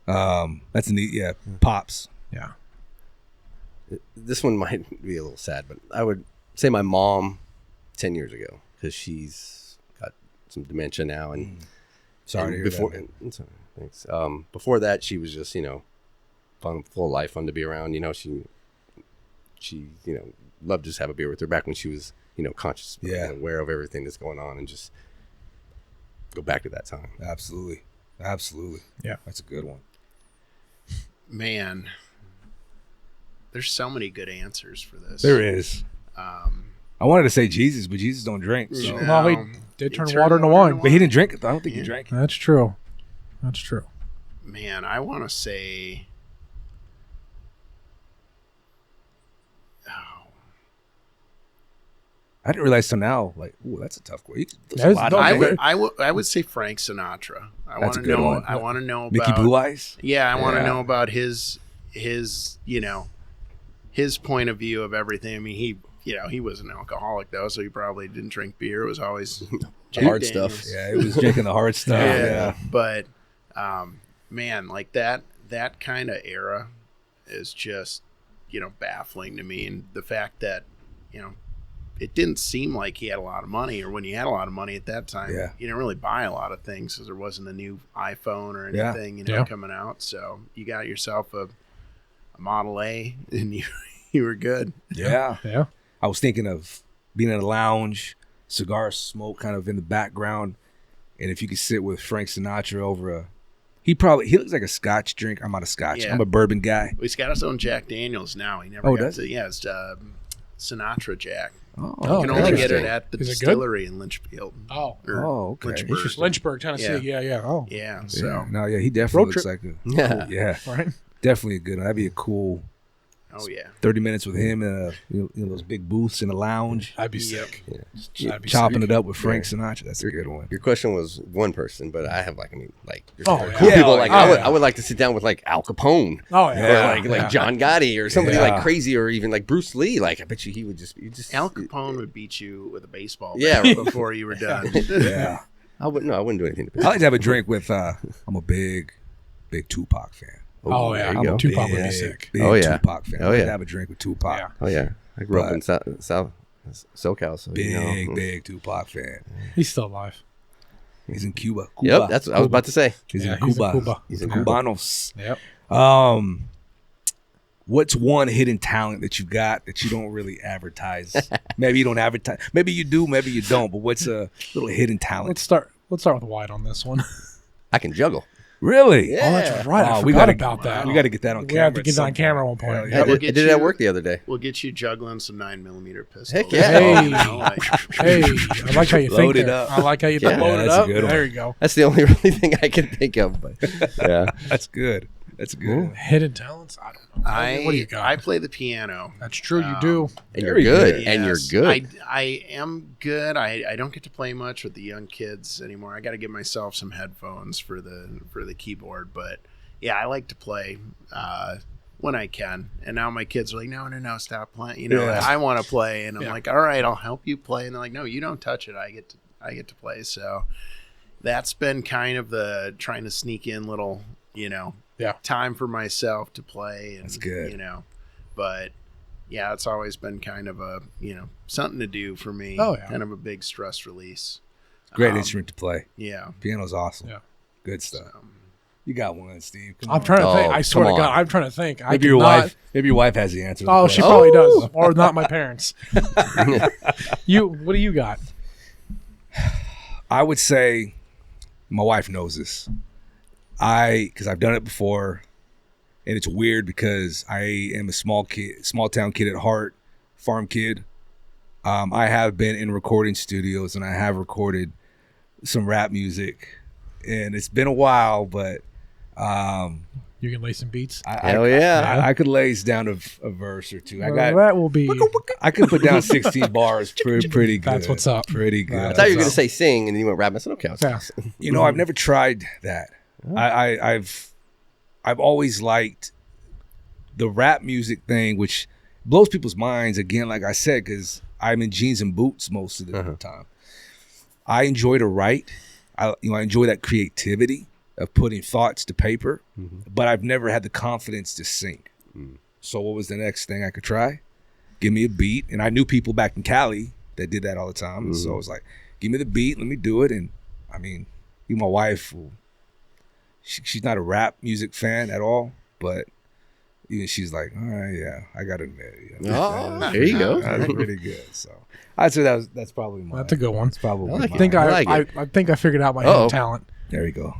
S1: That's a neat, pops.
S6: Yeah.
S3: This one might be a little sad, but I would say my mom 10 years ago, because she's got some dementia now. And
S1: sorry to hear
S3: before,
S1: that.
S3: Sorry, thanks. Before that, she was just, fun, full of life, fun to be around. She loved to just have a beer with her back when she was, conscious, and aware of everything that's going on, and just go back to that time.
S1: Absolutely.
S6: Yeah.
S1: That's a good one.
S5: Man, there's so many good answers for this.
S1: There is. I wanted to say Jesus, but Jesus don't drink. So.
S6: Well, he did turn water into wine.
S1: But he didn't drink it, though. I don't think he drank it.
S6: That's true.
S5: Man, I want to say...
S1: I didn't realize till now, that's a tough one.
S5: I would say Frank Sinatra. I want to know.
S1: One.
S5: I want to know
S1: Mickey
S5: about
S1: Blue Eyes.
S5: Yeah, I want to know about his point of view of everything. I mean, he was an alcoholic though, so he probably didn't drink beer. It was always
S3: the hard stuff.
S1: Yeah, it was drinking the hard stuff. Yeah.
S5: But man, like that kind of era is just baffling to me, and the fact that it didn't seem like he had a lot of money, or when you had a lot of money at that time, you didn't really buy a lot of things because there wasn't a new iPhone or anything, coming out. So you got yourself a Model A, and you were good.
S1: Yeah.
S6: Yeah.
S1: I was thinking of being in a lounge, cigar smoke kind of in the background, and if you could sit with Frank Sinatra over he looks like a Scotch drink. I'm not a Scotch.
S5: Yeah.
S1: I'm a bourbon guy.
S5: He's got his own Jack Daniels now. He never got to. Yeah, it's Sinatra Jack.
S1: Oh,
S5: you can only get it
S3: interesting.
S5: at the
S6: Is it
S5: distillery in Lynchfield.
S1: Okay.
S5: Lynchburg.
S6: Lynchburg, Tennessee. Yeah. Oh.
S5: Yeah. So.
S1: He definitely
S6: Road
S1: looks
S6: trip.
S1: like
S3: Yeah.
S6: Right.
S1: definitely a good one. That'd be a cool
S5: Oh yeah.
S1: 30 minutes with him in those big booths in a lounge.
S6: I'd be sick.
S3: Yeah.
S6: That'd be
S1: Chopping
S6: sick.
S1: it up with Frank Sinatra. That's a good one.
S3: Your question was one person, but I have cool
S6: yeah.
S3: people.
S1: Yeah.
S3: I would like to sit down with Al Capone.
S6: Oh yeah.
S3: Or like John Gotti or somebody crazy, or even Bruce Lee. I bet you he would just
S5: Al Capone would beat you with a baseball bat
S3: Yeah.
S5: before you were done.
S1: Yeah.
S3: I wouldn't do anything to
S1: I like to have a drink with, I'm a big Tupac fan.
S6: Oh yeah.
S3: there you go.
S6: Tupac would be sick.
S1: Big
S3: Oh, yeah.
S1: Tupac fan.
S3: Oh,
S1: I like
S3: yeah.
S1: to have a drink with Tupac.
S6: Yeah.
S3: Oh yeah, I grew up in South SoCal, so
S1: Big Tupac fan.
S6: He's still alive.
S1: He's in Cuba.
S3: Yep, that's what I was about to say.
S1: He's
S6: Yeah,
S1: in
S6: he's in
S1: Cuba.
S6: Cuba.
S3: He's in
S1: Cubanos.
S6: Yep.
S1: What's one hidden talent that you got that you don't really advertise? Maybe you don't advertise. Maybe you do. Maybe you don't. But what's a little hidden talent?
S6: Let's start with White on this one.
S3: I can juggle.
S1: Really?
S3: Yeah.
S6: Oh, that's right. I
S1: we
S6: forgot
S1: gotta-
S6: about that.
S1: We got to get that on
S6: We
S1: camera.
S6: have to
S1: at
S6: get that
S1: some
S6: on camera at one
S1: Hell
S6: point.
S1: yeah.
S5: We'll
S3: I
S5: get
S3: did it
S5: you-
S3: at work the other day.
S5: We'll get you juggling some 9mm pistols.
S3: Heck yeah.
S6: Hey,
S5: You know, like-
S6: hey, I like how you
S1: Load
S6: think
S1: it
S6: there.
S1: up.
S6: I like how you
S3: Yeah,
S6: load it
S1: that's a
S6: up.
S1: good one.
S6: There you go.
S3: That's the only really thing I can think of. But yeah,
S1: That's good. That's good.
S6: Hidden talents? I don't know. What do you got?
S5: I play the piano.
S6: That's true. You do.
S3: And you're good.
S5: Yes,
S3: And you're good.
S5: I am good. I don't get to play much with the young kids anymore. I got to get myself some headphones for the keyboard. But yeah, I like to play when I can. And now my kids are like, no, stop playing. You know, I want to play, and I'm like, all right, I'll help you play. And they're like, no, you don't touch it. I get to play. So that's been kind of the trying to sneak in little, time for myself to play. And,
S1: That's good.
S5: But yeah, it's always been kind of a, something to do for me.
S6: Oh, yeah.
S5: Kind of a big stress release.
S1: Great instrument to play.
S5: Yeah.
S1: Piano's awesome.
S6: Yeah.
S1: Good stuff. You got one, Steve. Come
S6: I'm
S1: on.
S6: trying to think.
S3: Oh,
S6: I swear to
S3: come
S6: God,
S3: on.
S6: I'm trying to think.
S1: Maybe your wife has the answer. To the
S6: Oh, she
S1: question.
S6: probably does, or not my parents. What do you got?
S1: I would say my wife knows this. Because I've done it before, and it's weird because I am a small town kid at heart, farm kid. I have been in recording studios and I have recorded some rap music, and it's been a while, but
S6: You can lay some beats.
S3: Hell yeah.
S1: I could lace down a verse or two.
S6: Well, that will be.
S1: I could put down 16 bars pretty good.
S6: That's what's up.
S1: Pretty good.
S3: I thought you were going to say sing, and then you went rap. I said, okay.
S6: Yeah.
S1: I've never tried that. I've always liked the rap music thing, which blows people's minds. Again, like I said, because I'm in jeans and boots most of the time. I enjoy to write. I enjoy that creativity of putting thoughts to paper, but I've never had the confidence to sing. So what was the next thing I could try? Give me a beat. And I knew people back in Cali that did that all the time. And so I was like, give me the beat, let me do it. And I mean, my wife, she's not a rap music fan at all, but she's like, all right, yeah, I got to admit.
S3: There you go.
S1: That's pretty good. So I'd say that's probably mine.
S6: That's a good one.
S1: That's probably
S3: I like
S1: mine.
S3: it.
S6: I think I figured out my own talent.
S1: There you go.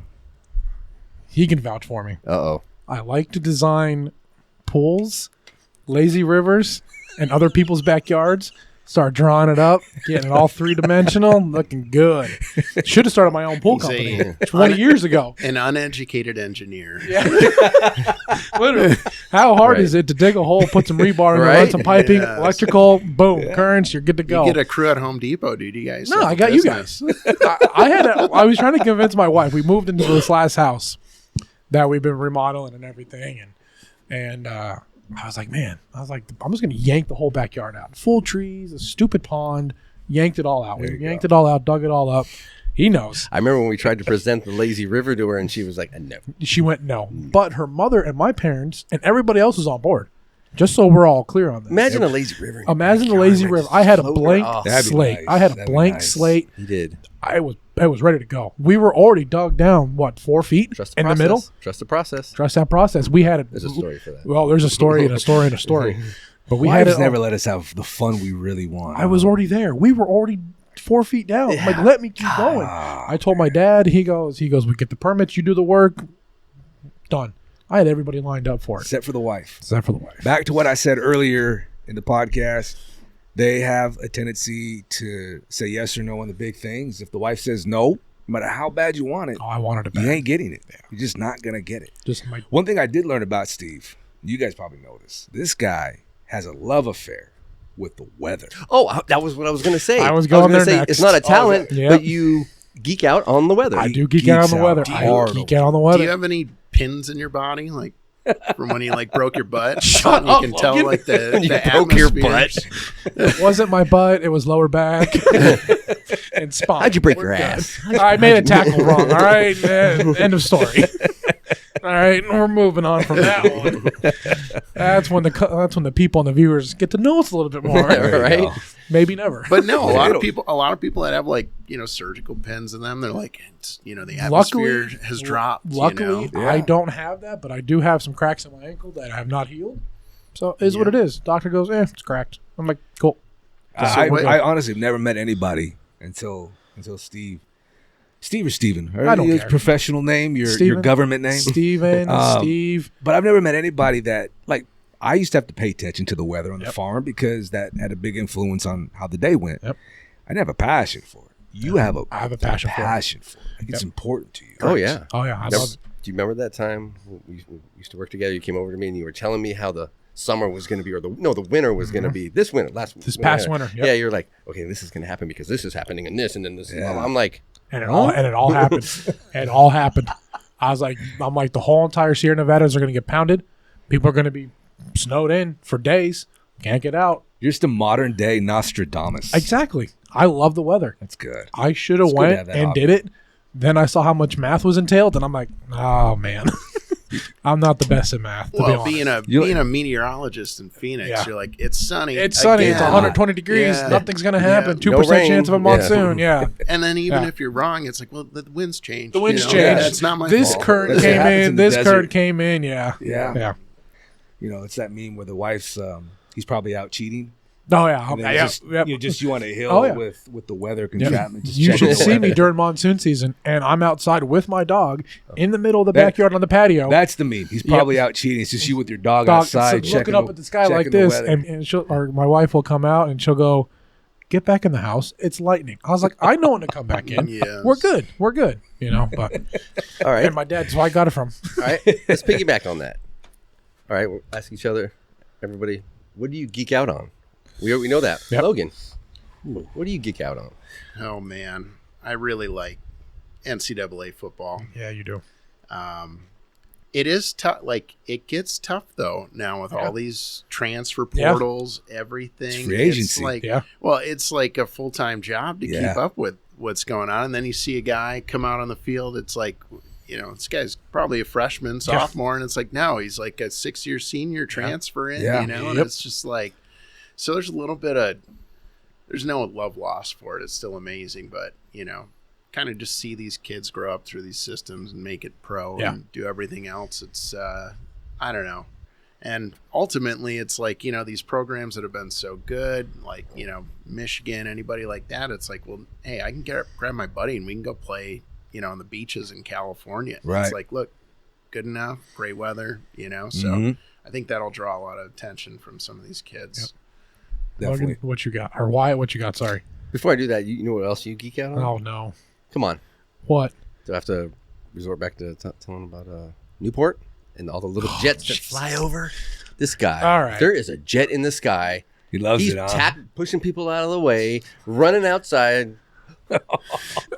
S6: He can vouch for me.
S3: Uh-oh.
S6: I like to design pools, lazy rivers, and other people's backyards. Start drawing it up, getting it all three-dimensional, looking good. Should have started my own pool company 20 years ago.
S5: An uneducated engineer.
S6: Literally. How hard is it to dig a hole, put some rebar in, run some piping, electrical, boom, currents, you're good to go.
S5: You get a crew at Home Depot, dude. You guys.
S6: No, I got you guys. I was trying to convince my wife. We moved into this last house that we've been remodeling and everything, and I was like, I'm just gonna yank the whole backyard out. Full trees, a stupid pond, yanked it all out. We yanked it all out, dug it all up. He knows.
S3: I remember when we tried to present the lazy river to her, and she was like, no.
S6: She went no. But her mother and my parents and everybody else was on board. Just so we're all clear on this.
S3: Imagine a lazy river.
S6: Imagine the lazy river. I had a blank slate.
S1: nice.
S6: I had a
S1: That'd be
S6: blank
S1: nice.
S6: slate.
S3: He did.
S6: I was ready to go. We were already dug down, 4 feet
S3: Trust the
S6: in
S3: process.
S6: the middle.
S3: Trust the process.
S6: Trust that process. We had
S3: There's a story for that.
S6: Well, there's a story and a story and a story. But we had
S1: Wives
S6: it.
S1: never let us have the fun we really want.
S6: I was already there. We were already 4 feet down. I'm like, let me keep going. I told my dad. He goes. We get the permits. You do the work. Done. I had everybody lined up for it.
S1: Except for the wife.
S6: Except for the wife.
S1: Back to what I said earlier in the podcast. They have a tendency to say yes or no on the big things. If the wife says no, no matter how bad you want it,
S6: Oh, I wanted it back.
S1: you ain't getting it. You're just not going to get it.
S6: Just my.
S1: One thing I did learn about Steve, you guys probably know this. This guy has a love affair with the weather.
S3: Oh, that was what I was going to say.
S6: I was going
S3: gonna
S6: there next.
S3: It's not a talent,
S6: yeah.
S3: but you geek out on the weather.
S6: I do geek out on the weather. I geek out on the weather.
S5: Do you have any pins in your body, like from when you broke your butt?
S6: Shut
S5: you
S6: up.
S5: can tell the
S3: you broke your
S5: atmosphere.
S6: It wasn't my butt. It was lower back and spine.
S3: How'd you break
S6: We're
S3: your
S6: good.
S3: ass?
S6: I made a tackle wrong. All right. End of story. All right, we're moving on from that one. That's when the people and the viewers get to know us a little bit more.
S3: Right?
S6: Maybe never.
S5: But no, a lot of people that have surgical pins in them, they're like, the atmosphere has dropped.
S6: Luckily, I don't have that, but I do have some cracks in my ankle that have not healed. So it is what it is. Doctor goes, it's cracked. I'm like, cool.
S1: I honestly have never met anybody until Steve. Steve or Steven?
S6: I don't
S1: your
S6: care.
S1: Professional name, your
S6: Steven,
S1: government name?
S6: Steven, Steve.
S1: But I've never met anybody that, I used to have to pay attention to the weather on the farm because that had a big influence on how the day went.
S6: Yep.
S1: I didn't have a passion for it. I have a
S6: passion for it.
S1: It's important to you.
S3: Oh, yeah.
S6: Oh, yeah. I love it.
S3: you remember that time we used to work together? You came over to me and you were telling me how the summer was going to be, or the winter was going to be this winter,
S6: this past winter. Yep.
S3: Yeah, you're like, okay, this is going to happen because this is happening and then this.
S1: Yeah.
S3: I'm like,
S6: And it all happened. It all happened. I'm like, the whole entire Sierra Nevadas are going to get pounded. People are going to be snowed in for days. Can't get out.
S1: You're just a modern day Nostradamus.
S6: Exactly. I love the weather.
S1: That's good.
S6: I should have
S1: It's good to
S6: went
S1: have that
S6: and
S1: hobby.
S6: did it. Then I saw how much math was entailed, and I'm like, oh man, I'm not the best at math. To be
S5: Well,
S6: honest.
S5: being a meteorologist in Phoenix,
S6: Yeah.
S5: you're like, it's sunny.
S6: It's sunny. It's
S5: again.
S6: 120 degrees.
S5: Yeah.
S6: Nothing's gonna happen.
S5: Yeah.
S6: 2%
S3: rain.
S6: chance of a monsoon. Yeah.
S5: And then even
S6: Yeah.
S5: if you're wrong, it's like, well, the wind's changed.
S6: The wind's
S5: you know?
S6: changed.
S5: It's not my
S6: This
S5: fault.
S6: current
S1: That's what
S6: came
S1: happens
S6: in.
S1: in the
S6: This
S1: desert.
S6: current came in. Yeah.
S1: Yeah.
S6: Yeah.
S1: You know, it's that meme where the wife's he's probably out cheating.
S6: Oh yeah.
S1: And then
S6: Yeah.
S1: just,
S6: Yep.
S1: you on a hill
S6: Oh, yeah.
S1: with the weather
S6: Yeah.
S1: entrapment. Just
S6: You
S1: checking
S6: should
S1: the
S6: see me
S1: weather.
S6: during monsoon season, and I'm outside with my dog in the middle of the
S1: That-
S6: backyard on the patio.
S1: That's the meme. He's probably out cheating. It's just you with your dog
S6: Dog
S1: outside
S6: looking
S1: checking
S6: up
S1: the-
S6: at the sky like
S1: checking the
S6: this,
S1: weather.
S6: and or my wife will come out and she'll go, "Get back in the house. It's lightning." I was like, "I know when to come back in.
S5: Yes.
S6: We're good. We're good." You know, but
S3: all right,
S6: and my dad's where I got it from.
S3: all right, let's piggyback on that. All right, we'll ask each other, everybody, what do you geek out on? We know that.
S6: Yep.
S3: Logan, what do you geek out on?
S5: Oh, man. I really like NCAA football.
S6: Yeah, you do.
S5: It is tough. Like, it gets tough, though, now with all these transfer
S6: Yeah.
S5: portals, everything.
S1: It's free agency.
S5: like,
S6: Yeah.
S5: Well, it's like a full-time job to
S1: Yeah.
S5: keep up with what's going on. And then you see a guy come out on the field. It's like, you know, this guy's probably a freshman, sophomore. And it's like, no, he's like a 6-year senior transfer in,
S1: Yeah.
S5: you know? And
S6: Yep.
S5: it's just like, so there's a little bit of, there's no love lost for it. It's still amazing, but, you know, kind of just see these kids grow up through these systems and make it pro
S6: Yeah.
S5: and do everything else. It's, I don't know. And ultimately, it's like, you know, these programs that have been so good, like, you know, Michigan, anybody like that, it's like, well, hey, I can grab my buddy and we can go play, you know, on the beaches in California.
S1: Right.
S5: It's like, look, good enough, great weather, you know? So
S1: Mhm.
S5: I think that'll draw a lot of attention from some of these kids.
S1: Definitely.
S6: Logan, what you got? Or Wyatt, what you got? Sorry.
S3: Before I do that, you know what else you geek out on?
S6: Oh no.
S3: Come on.
S6: What?
S3: Do I have to resort back to telling about Newport and all the little jets that fly over? This guy.
S6: All right.
S3: There is a jet in the sky.
S1: He loves
S3: He's
S1: it, huh?
S3: pushing people out of the way, running outside,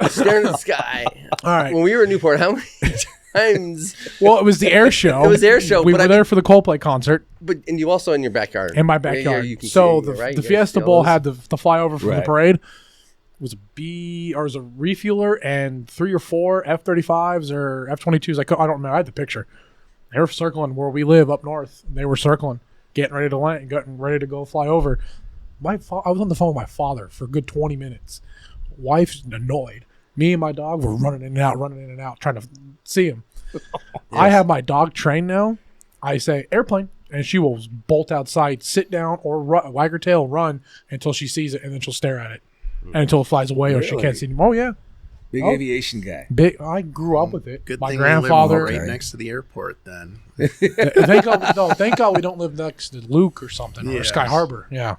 S3: staring at the sky.
S6: All right.
S3: When we were in Newport, how many times?
S6: Well, it was the air show.
S3: It was air show,
S6: We
S3: but
S6: were
S3: I
S6: there
S3: mean-
S6: for the Coldplay concert
S3: And you also in your backyard.
S6: in my
S3: Right here,
S6: backyard.
S3: you can
S6: So
S3: see, right?
S6: the
S3: You guys
S6: Fiesta
S3: see all
S6: Bowl
S3: those?
S6: had the flyover from the
S1: Right.
S6: parade. It was it was a refueler and 3 or 4 F-35s or F-22s. I don't remember. I had the picture. They were circling where we live up north. They were circling, getting ready to land, getting ready to go fly over. I was on the phone with my father for a good 20 minutes. Wife's annoyed. Me and my dog were running in and out, trying to see him. I have my dog trained now. I say airplane, and she will bolt outside, sit down, or wag her tail, run until she sees it, and then she'll stare at it, and until it flies away or she
S1: Really?
S6: can't see it. Oh yeah,
S1: Big
S6: Oh.
S1: aviation guy.
S6: big. I grew up with it.
S5: Good
S6: My
S5: thing
S6: grandfather.
S5: we live right
S1: Okay.
S5: next to the airport then.
S6: Thank God we don't live next to Luke or something or
S5: Yes.
S6: Sky Harbor. Yeah,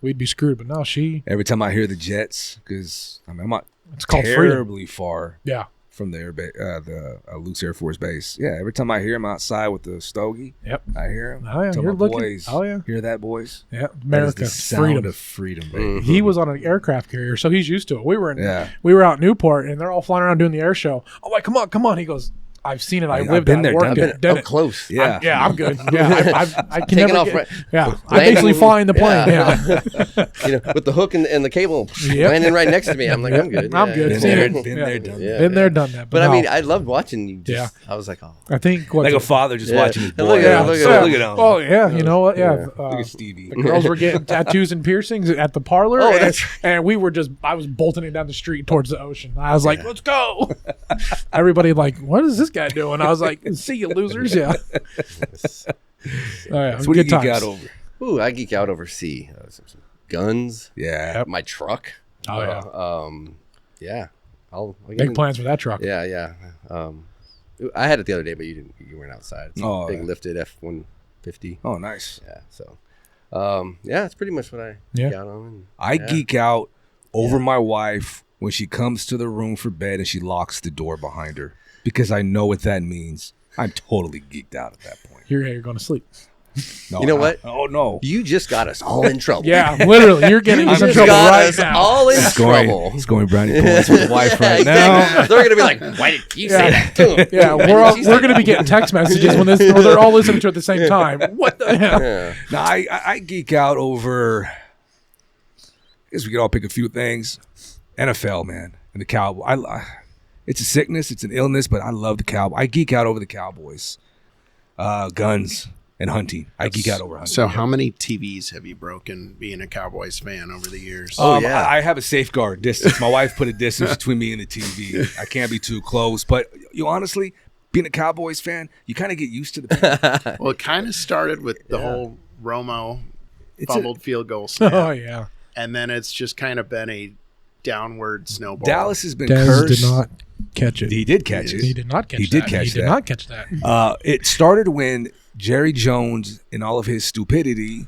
S6: we'd be screwed. But no,
S1: Every time I hear the jets, because I mean, I'm not
S6: it's called freedom.
S1: terribly far
S6: Yeah,
S1: from the Luke's Air Force Base. Yeah, every time I hear him outside with the stogie,
S6: yep.
S1: I hear him.
S6: Oh yeah,
S1: Tell
S6: you're
S1: my
S6: looking.
S1: boys,
S6: Oh yeah,
S1: hear that, boys?
S6: yeah.
S1: That is
S6: America,
S1: the sound
S6: freedom.
S1: of freedom, baby.
S6: He was on an aircraft carrier, so he's used to it. We were
S1: Yeah.
S6: out in Newport, and they're all flying around doing the air show. I'm like, come on. He goes, I've seen it.
S1: I've
S6: I've lived
S1: been
S6: it.
S1: there,
S6: I've
S1: done
S6: worked
S3: I've
S6: it.
S3: been
S6: done
S3: up
S6: it.
S3: close.
S1: Yeah.
S6: Yeah, I'm good. Yeah, I can
S3: Taking
S6: never
S3: off
S6: get,
S3: right-
S6: yeah, I
S3: landing
S6: basically
S3: with-
S6: fly in the plane.
S3: yeah.
S6: Yeah,
S3: You know, with the hook and the cable
S6: Yep.
S3: landing right next to me. I'm like, I'm good.
S6: I'm
S3: Yeah,
S6: good.
S3: yeah.
S1: Been
S6: Seen
S1: there,
S6: it.
S1: been
S6: Yeah.
S1: there, done
S3: Yeah.
S1: that.
S6: been there, done that.
S3: But I
S6: no.
S3: mean, I loved watching you. Just,
S6: Yeah.
S3: I was like, oh.
S6: I think
S1: Like a father just
S3: Yeah.
S1: watching his boy.
S3: Look at
S6: yeah,
S3: him, look at
S6: so-
S3: him.
S1: Look at him.
S6: Oh yeah, you know what? Yeah,
S3: Yeah.
S1: Look at Stevie.
S6: the girls were getting tattoos and piercings at the parlor,
S3: Oh,
S6: and,
S3: that's
S6: and we were I was bolting it down the street towards the ocean. I was like, let's go. Everybody like, what is this guy doing? I was like, see you losers. Yeah. Oh, yeah,
S1: That's what you
S6: good
S1: geek
S6: times.
S1: out over.
S3: Ooh, I geek out over sea. Some guns,
S1: Yeah.
S3: my truck.
S6: Oh yeah,
S3: Yeah. I'll get
S6: big
S3: in-
S6: plans for that truck.
S3: Yeah, yeah. I had it the other day, but you didn't. You weren't outside. It's a
S1: Oh,
S3: big
S1: yeah.
S3: lifted F-150.
S1: Oh, nice.
S3: Yeah. So, yeah, that's pretty much what I
S6: Yeah.
S3: geek out on. And,
S1: I
S3: yeah.
S1: geek out over my wife when she comes to the room for bed and she locks the door behind her. because I know what that means. I'm totally geeked out at that point.
S6: You're going to sleep.
S1: No,
S3: You know what?
S1: Oh no.
S3: You just got us all in trouble.
S6: Yeah, literally. You're getting us in
S3: just
S6: trouble
S3: got
S6: right
S3: us
S6: now.
S3: all in
S1: He's
S3: trouble.
S1: going brownie points with his wife right now.
S3: They're gonna be like, "Why did you say that to him?"
S6: Yeah, we're going to be getting text messages when they're all listening to it at the same time. What the hell?
S3: Yeah.
S1: No, I geek out over. I guess we could all pick a few things. NFL, man, and the Cowboys. It's a sickness, it's an illness, but I love the Cowboys. I geek out over the Cowboys. Guns and hunting. I geek out over hunting.
S5: So how many TVs have you broken being a Cowboys fan over the years?
S3: yeah.
S1: I have a safeguard distance. My wife put a distance between me and the TV. I can't be too close. But honestly, being a Cowboys fan, you kind of get used to the pain.
S5: Well, it kind of started with the whole Romo fumbled field goal snap.
S6: Oh, yeah.
S5: And then it's just kind of been a downward snowball.
S1: Dallas has been
S6: Dez
S1: cursed.
S6: did not catch it.
S1: He did catch it.
S6: He did not catch
S1: He
S6: that.
S1: did catch
S6: He did
S1: that.
S6: not catch that.
S1: It started when Jerry Jones, in all of his stupidity,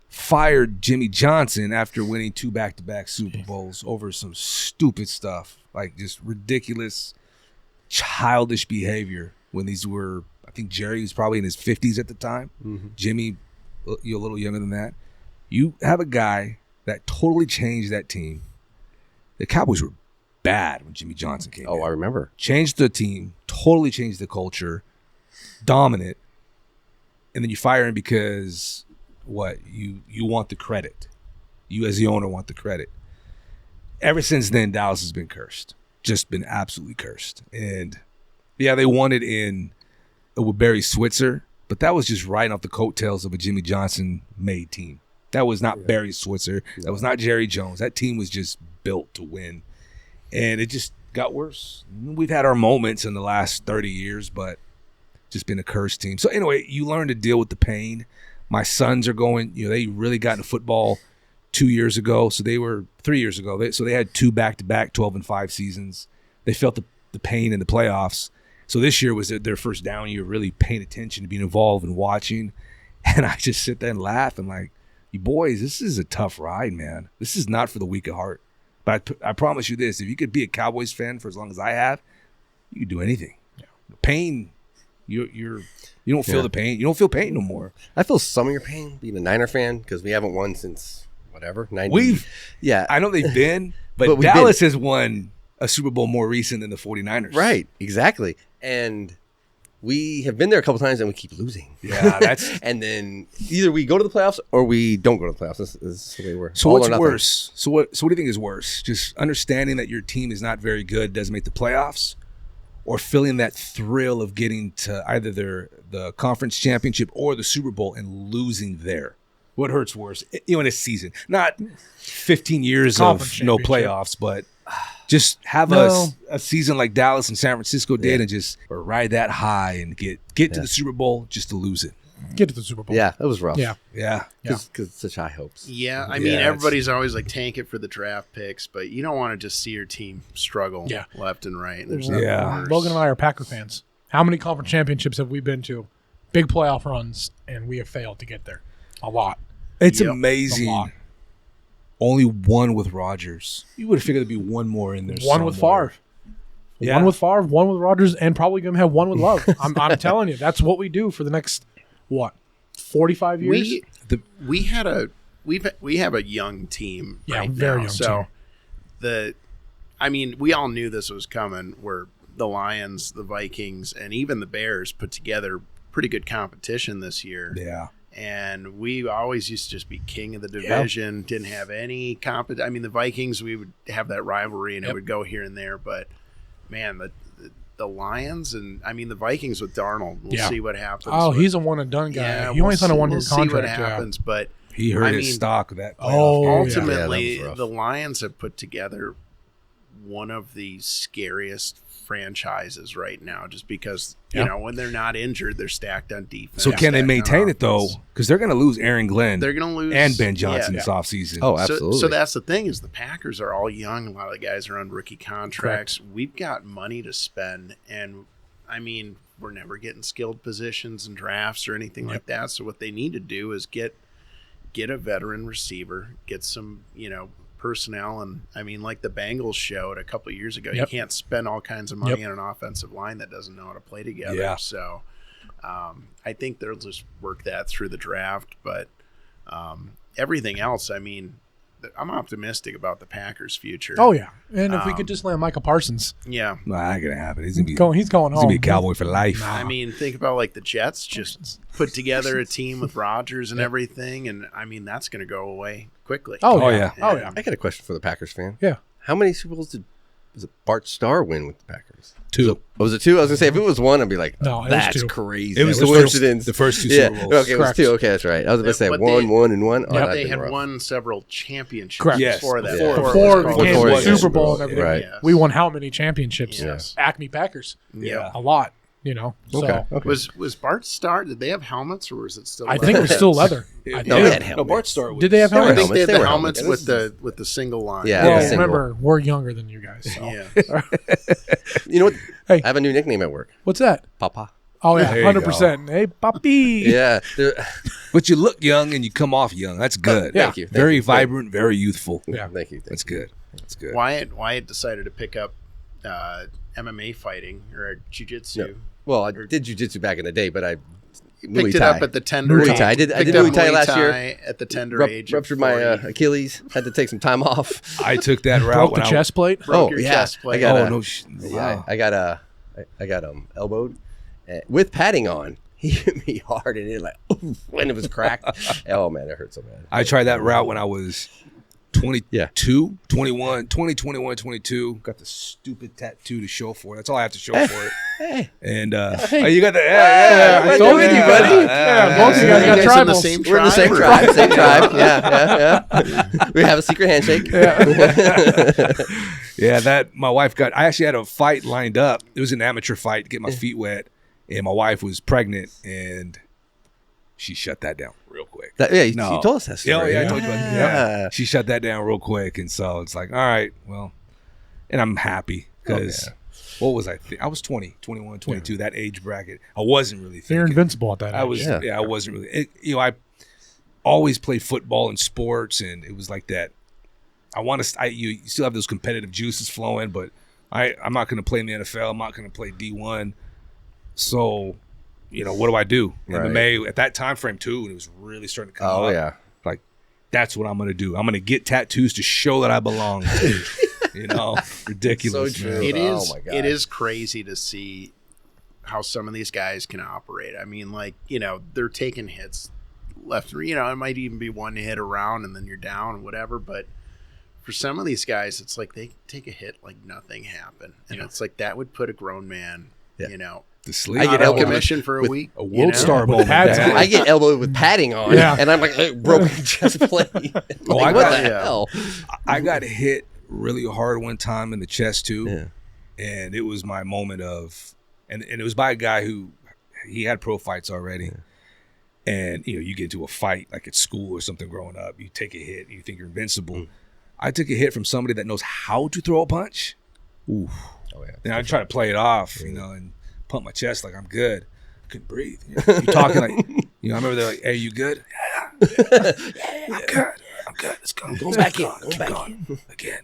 S1: fired Jimmy Johnson after winning 2 back-to-back Super Bowls over some stupid stuff, like just ridiculous, childish behavior. When these were, I think Jerry was probably in his 50s at the time.
S3: Mm-hmm.
S1: Jimmy, you're a little younger than that. You have a guy that totally changed that team. The Cowboys were bad when Jimmy Johnson came in.
S3: Oh, I remember.
S1: Changed the team, totally changed the culture, dominant, and then you fire him because what? You want the credit. You as the owner want the credit. Ever since then, Dallas has been cursed. Just been absolutely cursed. And yeah, they won it with Barry Switzer, but that was just riding off the coattails of a Jimmy Johnson made team. That was not Barry Switzer. That was not Jerry Jones. That team was just built to win. And it just got worse. We've had our moments in the last 30 years, but just been a cursed team. So anyway, you learn to deal with the pain. My sons are going, they really got into football 2 years ago. So they were 3 years ago. So they had 2 back-to-back 12-5 seasons. They felt the pain in the playoffs. So this year was their first down year, really paying attention to being involved and watching. And I just sit there and laugh and like, you boys, this is a tough ride, man. This is not for the weak of heart. But I promise you this, if you could be a Cowboys fan for as long as I have, you could do anything. Yeah. Pain, you don't feel the pain. You don't feel pain no more.
S3: I feel some of your pain being a Niner fan because we haven't won since whatever 90.
S1: I know they've been, but
S3: But we've
S1: Dallas has won a Super Bowl more recent than the 49ers.
S3: Right, exactly. And we have been there a couple times and we keep losing.
S1: Yeah, that's
S3: and then either we go to the playoffs or we don't go to the playoffs. This is the way we're.
S1: So
S3: all
S1: what's
S3: or nothing.
S1: worse? So what do you think is worse? Just understanding that your team is not very good, doesn't make the playoffs, or feeling that thrill of getting to either the conference championship or the Super Bowl and losing there? What hurts worse? In a season, not 15 years
S6: Conference
S1: of no
S6: championship.
S1: playoffs, but just have a season like Dallas and San Francisco did, and just ride that high and get to the Super Bowl just to lose it.
S6: Get to the Super Bowl.
S3: Yeah, that was rough.
S6: Yeah.
S1: Yeah.
S3: Because it's such high hopes.
S5: Yeah, I mean, everybody's always like tank it for the draft picks, but you don't want to just see your team struggle left and right. There's nothing worse.
S6: Logan and I are Packer fans. How many conference championships have we been to? Big playoff runs, and we have failed to get there. A lot.
S1: It's
S6: A
S1: amazing.
S6: lot.
S1: Only one with Rodgers. You would have figured there'd be one more in there.
S6: One with
S1: somewhere.
S6: Favre.
S1: Yeah.
S6: One with Favre, one with Rodgers, and probably going to have one with Love. I'm telling you, that's what we do for the next, 45 years?
S5: We have a young team.
S6: Yeah,
S5: right
S6: very
S5: now.
S6: young
S5: So
S6: team.
S5: we all knew this was coming. Where the Lions, the Vikings, and even the Bears put together pretty good competition this year.
S1: Yeah.
S5: And we always used to just be king of the division. Didn't have any competition. I mean, the Vikings, we would have that rivalry, and it would go here and there. But man, the Lions and the Vikings with Darnold. We'll see what happens.
S6: Oh, he's a one and done guy.
S5: Yeah,
S6: he only signed a
S5: we'll
S6: one-year
S5: see
S6: contract.
S5: what happens, but
S1: He hurt
S5: I
S1: his
S5: mean,
S1: stock of that.
S5: ultimately,
S3: that was rough.
S5: the Lions have put together one of the scariest franchises right now, just because you know when they're not injured, they're stacked on defense.
S1: So can they
S5: stacked on
S1: maintain it though?
S5: offense.
S1: Because they're going to lose Aaron Glenn.
S5: They're going to lose
S1: and Ben Johnson
S5: yeah.
S1: this offseason.
S3: Oh,
S5: So,
S3: absolutely.
S5: so that's the thing is the Packers are all young. A lot of the guys are on rookie contracts. We've got money to spend, and we're never getting skilled positions and drafts or anything like that. So what they need to do is get a veteran receiver, get some personnel, and I mean, like the Bengals showed a couple of years ago, you
S6: Yep.
S5: can't spend all kinds of money
S6: Yep.
S5: on an offensive line that doesn't know how to play together.
S1: Yeah.
S5: So I think they'll just work that through the draft. But everything else, I mean, I'm optimistic about the Packers' future.
S6: Oh yeah, and if we could just land Michael Parsons,
S5: Yeah.
S1: No, that ain't gonna happen. He's gonna be
S6: he's going
S1: he's gonna
S6: home.
S1: be a Cowboy for life.
S5: I mean, think about like the Jets just put together a team with Rodgers and everything, and I mean that's going to go away quickly.
S6: Oh,
S1: Oh,
S6: yeah.
S1: yeah.
S6: Oh yeah.
S3: I got a question for the Packers fan.
S6: Yeah.
S3: How many Super Bowls was it Bart Starr win with the Packers?
S1: 2.
S3: Was it 2? I was gonna say if it was 1, I'd be like,
S6: No, it was
S3: that's
S6: 2.
S3: crazy.
S1: It was
S3: That
S1: the
S3: coincidence.
S1: first 2
S3: Yeah.
S1: Super Bowls.
S3: Okay, it was
S6: Correct.
S3: 2. Okay, that's right. I was about to say
S5: But
S3: 1,
S5: they-
S3: 1, and 1. Oh,
S6: Yep.
S3: that'd
S5: They
S3: been
S5: had
S3: rough.
S5: won several championships
S6: Correct.
S1: Yes,
S5: before that.
S3: before-
S6: Before it
S5: was
S6: became
S3: Before
S6: the
S3: it
S6: Super
S3: was
S6: Bowl,
S3: Super
S6: and
S3: Bowl,
S6: everything.
S3: right.
S6: We won how many championships?
S5: Yes.
S6: Acme Packers.
S5: Yeah.
S6: A lot. You know. So
S3: Okay. Okay.
S5: Was Bart Starr? Did they have helmets, or was it still?
S6: I think it was still leather.
S1: Yeah.
S6: I
S3: No,
S6: think.
S3: they had helmets.
S1: Bart Starr was.
S6: Did they have
S5: No, I
S6: helmets?
S5: think they had
S3: They
S5: the
S3: were
S5: helmets
S3: helmets.
S5: with the single line.
S3: Yeah.
S6: Well,
S3: single.
S6: remember, we're younger than you guys. So.
S5: Yeah.
S3: You know what?
S6: Hey.
S3: I have a new nickname at work.
S6: What's that?
S3: Papa.
S6: Oh yeah,
S1: There you
S6: 100%. Hey, papi.
S3: Yeah.
S1: But you look young and you come off young. That's good.
S6: Yeah.
S3: Thank you.
S1: Very vibrant, very youthful.
S6: Yeah.
S3: Thank you.
S1: That's good. That's good.
S5: Wyatt decided to pick up MMA fighting or jiu-jitsu.
S3: No. Well, I did jiu-jitsu back in the day, but I Muay
S5: Picked it
S3: Thai.
S5: up at the tender
S3: Muay
S5: age.
S3: Thai. I did
S5: Picked
S3: Muay
S5: up
S3: Thai last year.
S5: at the tender age. of
S3: Ruptured my
S5: 40.
S3: Achilles. Had to take some time off.
S1: I took that route
S6: Broke
S1: when
S6: the
S1: I
S6: chest plate.
S5: Broke your chest plate.
S3: I got
S1: Oh
S3: a-
S1: no!
S3: Yeah,
S1: Wow.
S3: I got elbowed with padding on. He hit me hard and it when it was cracked. Oh man, it hurt so bad.
S1: I tried that route when I was 22,
S3: Yeah.
S1: 21, 21, 22. Got the stupid tattoo to show for it. That's all I have to show for it.
S3: Hey,
S1: And oh, you got the yeah.
S3: I
S1: I
S3: told you, buddy.
S6: Yeah, both of you guys got
S5: You guys in the
S6: tribals.
S5: same
S3: we're in the same
S5: or-
S3: tribe. Same tribe. Yeah. We have a secret handshake.
S1: Yeah, that my wife got. I actually had a fight lined up. It was an amateur fight to get my feet wet, and my wife was pregnant, and she shut that down real quick.
S3: You
S1: No.
S3: told us that story.
S1: Yeah, I told you about that.
S3: Yeah.
S1: Yeah. She shut that down real quick, and so it's like, all right, well, and I'm happy because what was I? I was 20, 21, 22, that age bracket. I wasn't really
S6: They're
S1: thinking.
S6: invincible at that.
S1: I
S6: age.
S1: was,
S3: Yeah.
S1: I wasn't really. I always played football and sports, and it was like that. I want to. You still have those competitive juices flowing, but I'm not going to play in the NFL. I'm not going to play D1. So, what do I do?
S3: Right.
S1: MMA at that time frame too, and it was really starting to come
S3: Oh
S1: up.
S3: yeah.
S1: Like that's what I'm going to do. I'm going to get tattoos to show that I belong. Ridiculous.
S3: So true.
S1: man.
S5: It
S3: Oh,
S5: is.
S3: my God.
S5: It is crazy to see how some of these guys can operate. I mean, like they're taking hits left. It might even be one hit around and then you're down, whatever. But for some of these guys, it's like they take a hit like nothing happened, and it's like that would put a grown man,
S3: Yeah.
S1: To sleep.
S3: I get
S5: out of
S3: elbowed
S5: commission for a
S3: with
S5: week.
S1: a world star
S6: With
S1: moment.
S6: pads
S1: Dad.
S6: on.
S3: I get elbowed with padding on,
S6: Yeah.
S3: and I'm like broken chest plate.
S1: Oh,
S3: Like,
S1: I
S3: what
S1: got-
S3: the hell?
S1: I got hit really hard one time in the chest too.
S3: Yeah.
S1: And it was my moment of, and it was by a guy who he had pro fights already. And you get into a fight like at school or something growing up, you take a hit, you think you're invincible. I took a hit from somebody that knows how to throw a punch. Ooh.
S3: Oh yeah.
S1: And I try to play it off, and pump my chest like I'm good. I couldn't breathe. You talking like, I remember they're like, "Hey, you good?" Yeah, I'm good. I'm good. Let's go.
S3: Go back in.
S1: Go back in again.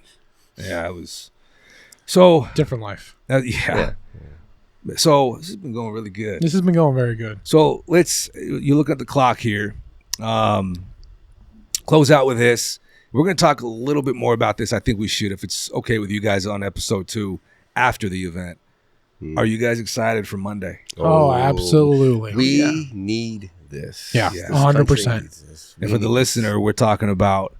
S1: Yeah, it was. So
S6: Different life.
S1: yeah. So this has been going really good.
S6: This has been going very good.
S1: So you look at the clock here. Close out with this. We're going to talk a little bit more about this. I think we should, if it's okay with you guys, on episode 2 after the event. Are you guys excited for Monday?
S6: Oh, absolutely.
S3: We need this.
S6: Yeah,
S1: Yeah.
S6: 100%.
S1: And for the listener, we're talking about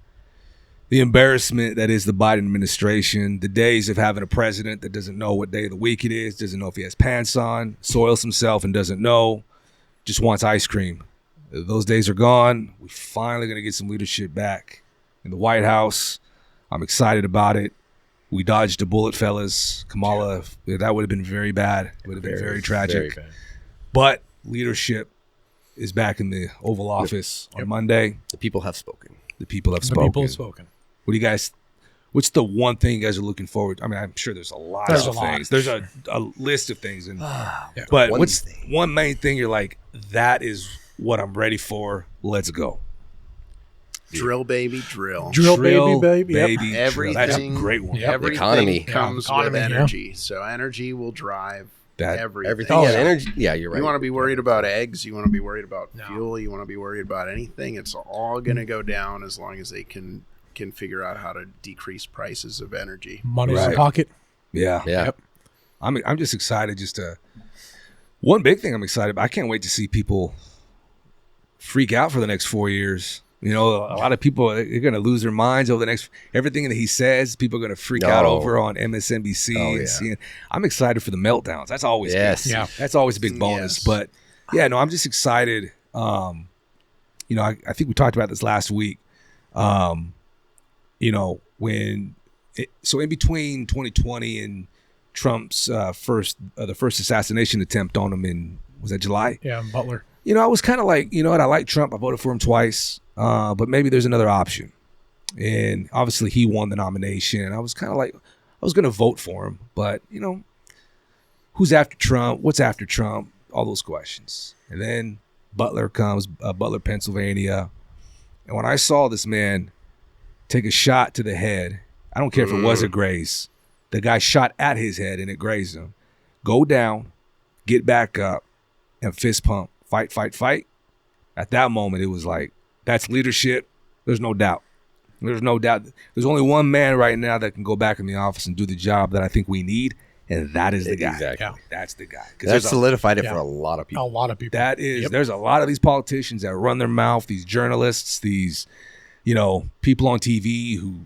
S1: the embarrassment that is the Biden administration, the days of having a president that doesn't know what day of the week it is, doesn't know if he has pants on, soils himself and doesn't know, just wants ice cream. Those days are gone. We're finally going to get some leadership back in the White House. I'm excited about it. We dodged a bullet, fellas. Kamala, that would have been very bad. It would have been very tragic.
S3: Very bad.
S1: But leadership is back in the Oval Office on Monday.
S3: The people have spoken.
S1: The people have
S6: The
S1: spoken.
S6: people have spoken.
S1: What do you guys? What's the one thing you guys are looking forward? I mean, I'm sure there's a lot
S6: There's
S1: of
S6: a lot.
S1: things. There's a list of things, but
S3: One
S1: what's
S3: thing.
S1: one main thing you're like? That is what I'm ready for. Let's go.
S5: Drill, baby, drill.
S6: Drill, baby. Yep.
S1: drill.
S5: Everything.
S1: That's a great one.
S6: Yep.
S5: Everything
S3: Economy.
S5: comes
S6: Economy,
S5: with
S6: yeah.
S5: energy. So energy will drive everything.
S3: Everything.
S6: Oh,
S3: yeah,
S6: yeah.
S3: energy. Yeah, you're right.
S5: You want to be worried about eggs. You want to be worried about
S6: No.
S5: fuel. You want to be worried about anything. It's all going to go down as long as they can figure out how to decrease prices of energy.
S6: Money in
S1: Right.
S6: the pocket.
S1: Yeah.
S3: Yeah.
S6: Yep.
S1: I'm just excited one big thing I'm excited about. I can't wait to see people freak out for the next 4 years. You know, a lot of people are going to lose their minds over the next everything that he says. People are going to freak out over on MSNBC and CNN. I'm excited for the meltdowns. That's always
S3: Yes.
S1: big.
S6: Yeah.
S1: That's always a big bonus.
S5: Yes.
S1: But yeah, no, I'm just excited. You know, I think we talked about this last week. You know, so in between 2020 and Trump's the first assassination attempt on him was that July?
S6: Yeah, Butler.
S1: You know, I was kind of like, you know what, I like Trump. I voted for him twice, but maybe there's another option. And obviously he won the nomination. And I was kind of like, I was going to vote for him. But, you know, who's after Trump? What's after Trump? All those questions. And then Butler comes, Butler, Pennsylvania. And when I saw this man take a shot to the head, I don't care if it was a graze. The guy shot at his head and it grazed him. Go down, get back up, and fist pump. Fight, fight, fight. At that moment, it was like, that's leadership. There's no doubt. There's no doubt. There's only one man right now that can go back in the office and do the job that I think we need, and that is the guy.
S3: Exactly.
S6: Yeah.
S1: That's the guy.
S3: That solidified it
S6: Yeah.
S3: for a lot of
S6: A
S3: people.
S6: lot of people.
S1: That is,
S6: Yep.
S1: there's a lot of these politicians that run their mouth, these journalists, these, you know, people on TV who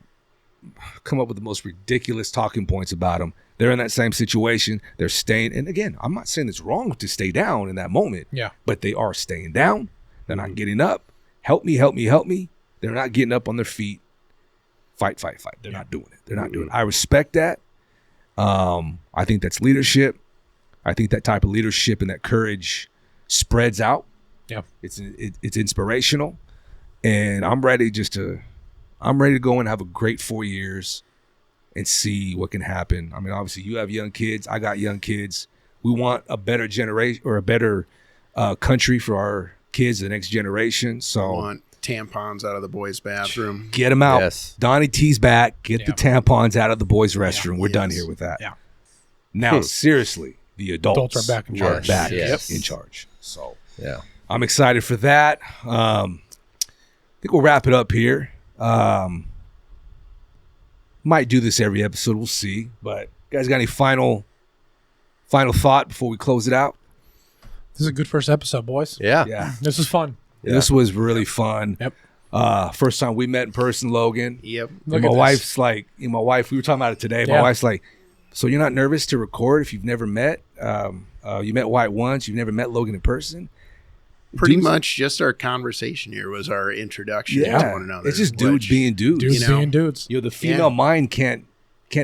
S1: come up with the most ridiculous talking points about them. They're in that same situation. They're staying. And again, I'm not saying it's wrong to stay down in that moment.
S6: Yeah.
S1: But they are staying down. They're not getting up. Help me, help me, help me. They're not getting up on their feet. Fight, fight, fight. They're not doing it. They're not doing it. I respect that. I think that's leadership. I think that type of leadership and that courage spreads out.
S6: Yeah.
S1: It's inspirational. And I'm ready to go and have a great 4 years and see what can happen. I mean, obviously you have young kids. I got young kids. We want a better generation or a better country for our kids, the next generation. So
S5: Want tampons out of the boys' bathroom.
S1: get them out.
S3: Yes.
S1: Donnie T's back. Get the
S6: Yeah.
S1: tampons out of the boys' restroom. We're done
S5: Yes.
S1: here with that.
S6: Yeah.
S1: Now, seriously, the adults,
S6: Adults are back in
S3: Yes.
S6: charge.
S1: back
S3: Yes.
S1: in charge. So
S3: Yeah.
S1: I'm excited for that. I think we'll wrap it up here. Might do this every episode. We'll see. But you guys got any final thought before we close it out?
S6: This is a good first episode, boys.
S3: Yeah.
S1: Yeah.
S6: This is fun.
S1: This was really fun.
S6: Yep.
S1: First time we met in person, Logan.
S5: Yep.
S6: Look
S1: my
S6: at this.
S1: wife's like, my wife, we were talking about it today. My
S6: Yeah.
S1: wife's like, so you're not nervous to record if you've never met? You met White once, you've never met Logan in person?
S5: Pretty
S1: Dudes-
S5: much just our conversation here was our introduction to
S1: Yeah.
S5: one another.
S1: It's just dudes
S5: which-
S1: being dudes.
S6: Dudes
S5: You know,
S6: being dudes.
S1: You know, the female mind can't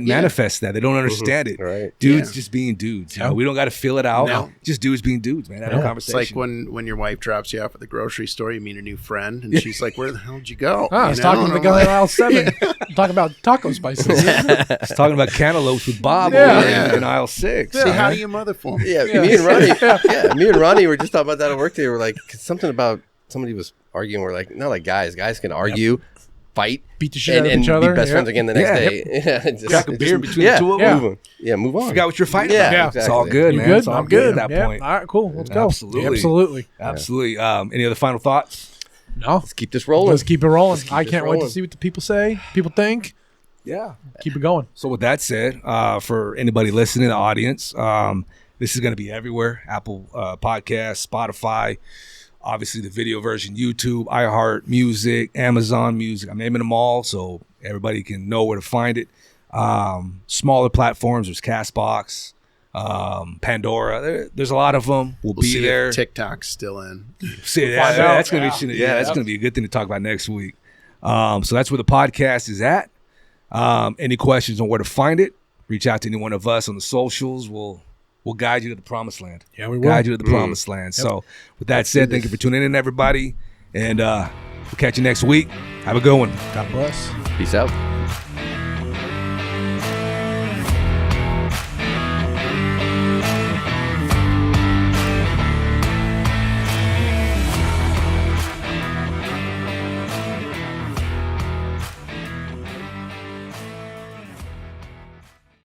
S1: manifest that. They don't understand it.
S3: Right.
S1: Dudes
S5: Yeah.
S1: just being dudes. You
S6: Yeah.
S1: know, we don't got to fill it out.
S5: No.
S1: Just dudes being dudes, man. Have a
S6: Yeah.
S5: It's
S1: conversation.
S5: like when your wife drops you off at the grocery store, you meet a new friend, and she's like, "Where the hell did you go?"
S6: I
S5: You
S6: was
S5: know?
S6: talking to
S5: And
S6: the
S5: I'm
S6: guy
S5: like,
S6: in aisle 7. Talking about taco spices.
S1: It's talking about cantaloupes with Bob
S6: Yeah.
S1: over
S5: Yeah.
S1: in aisle 6.
S5: "Say
S1: man.
S5: hi to your mother for me."
S3: Yeah, me and Ronnie. Me and Ronnie were just talking about that at work today. We're like, 'cause something about somebody was arguing. We're like, not like guys. Guys can argue, fight,
S6: Beat the shit out of
S3: and
S6: each other.
S3: be best
S6: Yep.
S3: friends again the next
S1: Yeah.
S3: day. Yeah, just,
S1: Crack a beer
S3: just-
S1: between
S3: yeah,
S1: the two of
S6: them.
S3: Move on. Yeah, move on.
S1: Forgot what you're fighting
S3: Yeah,
S1: about. It's all
S3: exactly.
S1: good,
S6: You
S1: man.
S6: good?
S1: It's all
S6: I'm good.
S1: at that
S6: Yeah.
S1: point.
S6: All right, cool. Let's go.
S1: Absolutely.
S6: Absolutely.
S1: Absolutely. Any other final thoughts?
S6: No.
S3: Let's keep this rolling.
S6: Let's keep it rolling.
S3: keep
S6: I
S3: this
S6: can't wait to
S3: rolling.
S6: see what the people say, people think.
S1: Yeah.
S6: Keep it going.
S1: So with that said, for anybody listening, the audience, this is going to be everywhere. Apple Podcasts, Spotify, obviously the video version, YouTube, iHeart Music, Amazon Music. I'm naming them all so everybody can know where to find it. Smaller platforms, there's CastBox, Pandora. There's a lot of them. We'll be
S5: see
S1: there.
S5: if TikTok's still in.
S1: See,
S6: find out.
S1: that's gonna be
S6: Yeah.
S1: that's gonna be a good thing to talk about next week. So that's where the podcast is at. Any questions on where to find it? Reach out to any one of us on the socials. We'll guide you to the promised land.
S6: Yeah, we will.
S1: Guide you to the promised land. So with that said, thank you for tuning in, everybody, and we'll catch you next week. Have a good one.
S6: God bless.
S3: Peace out.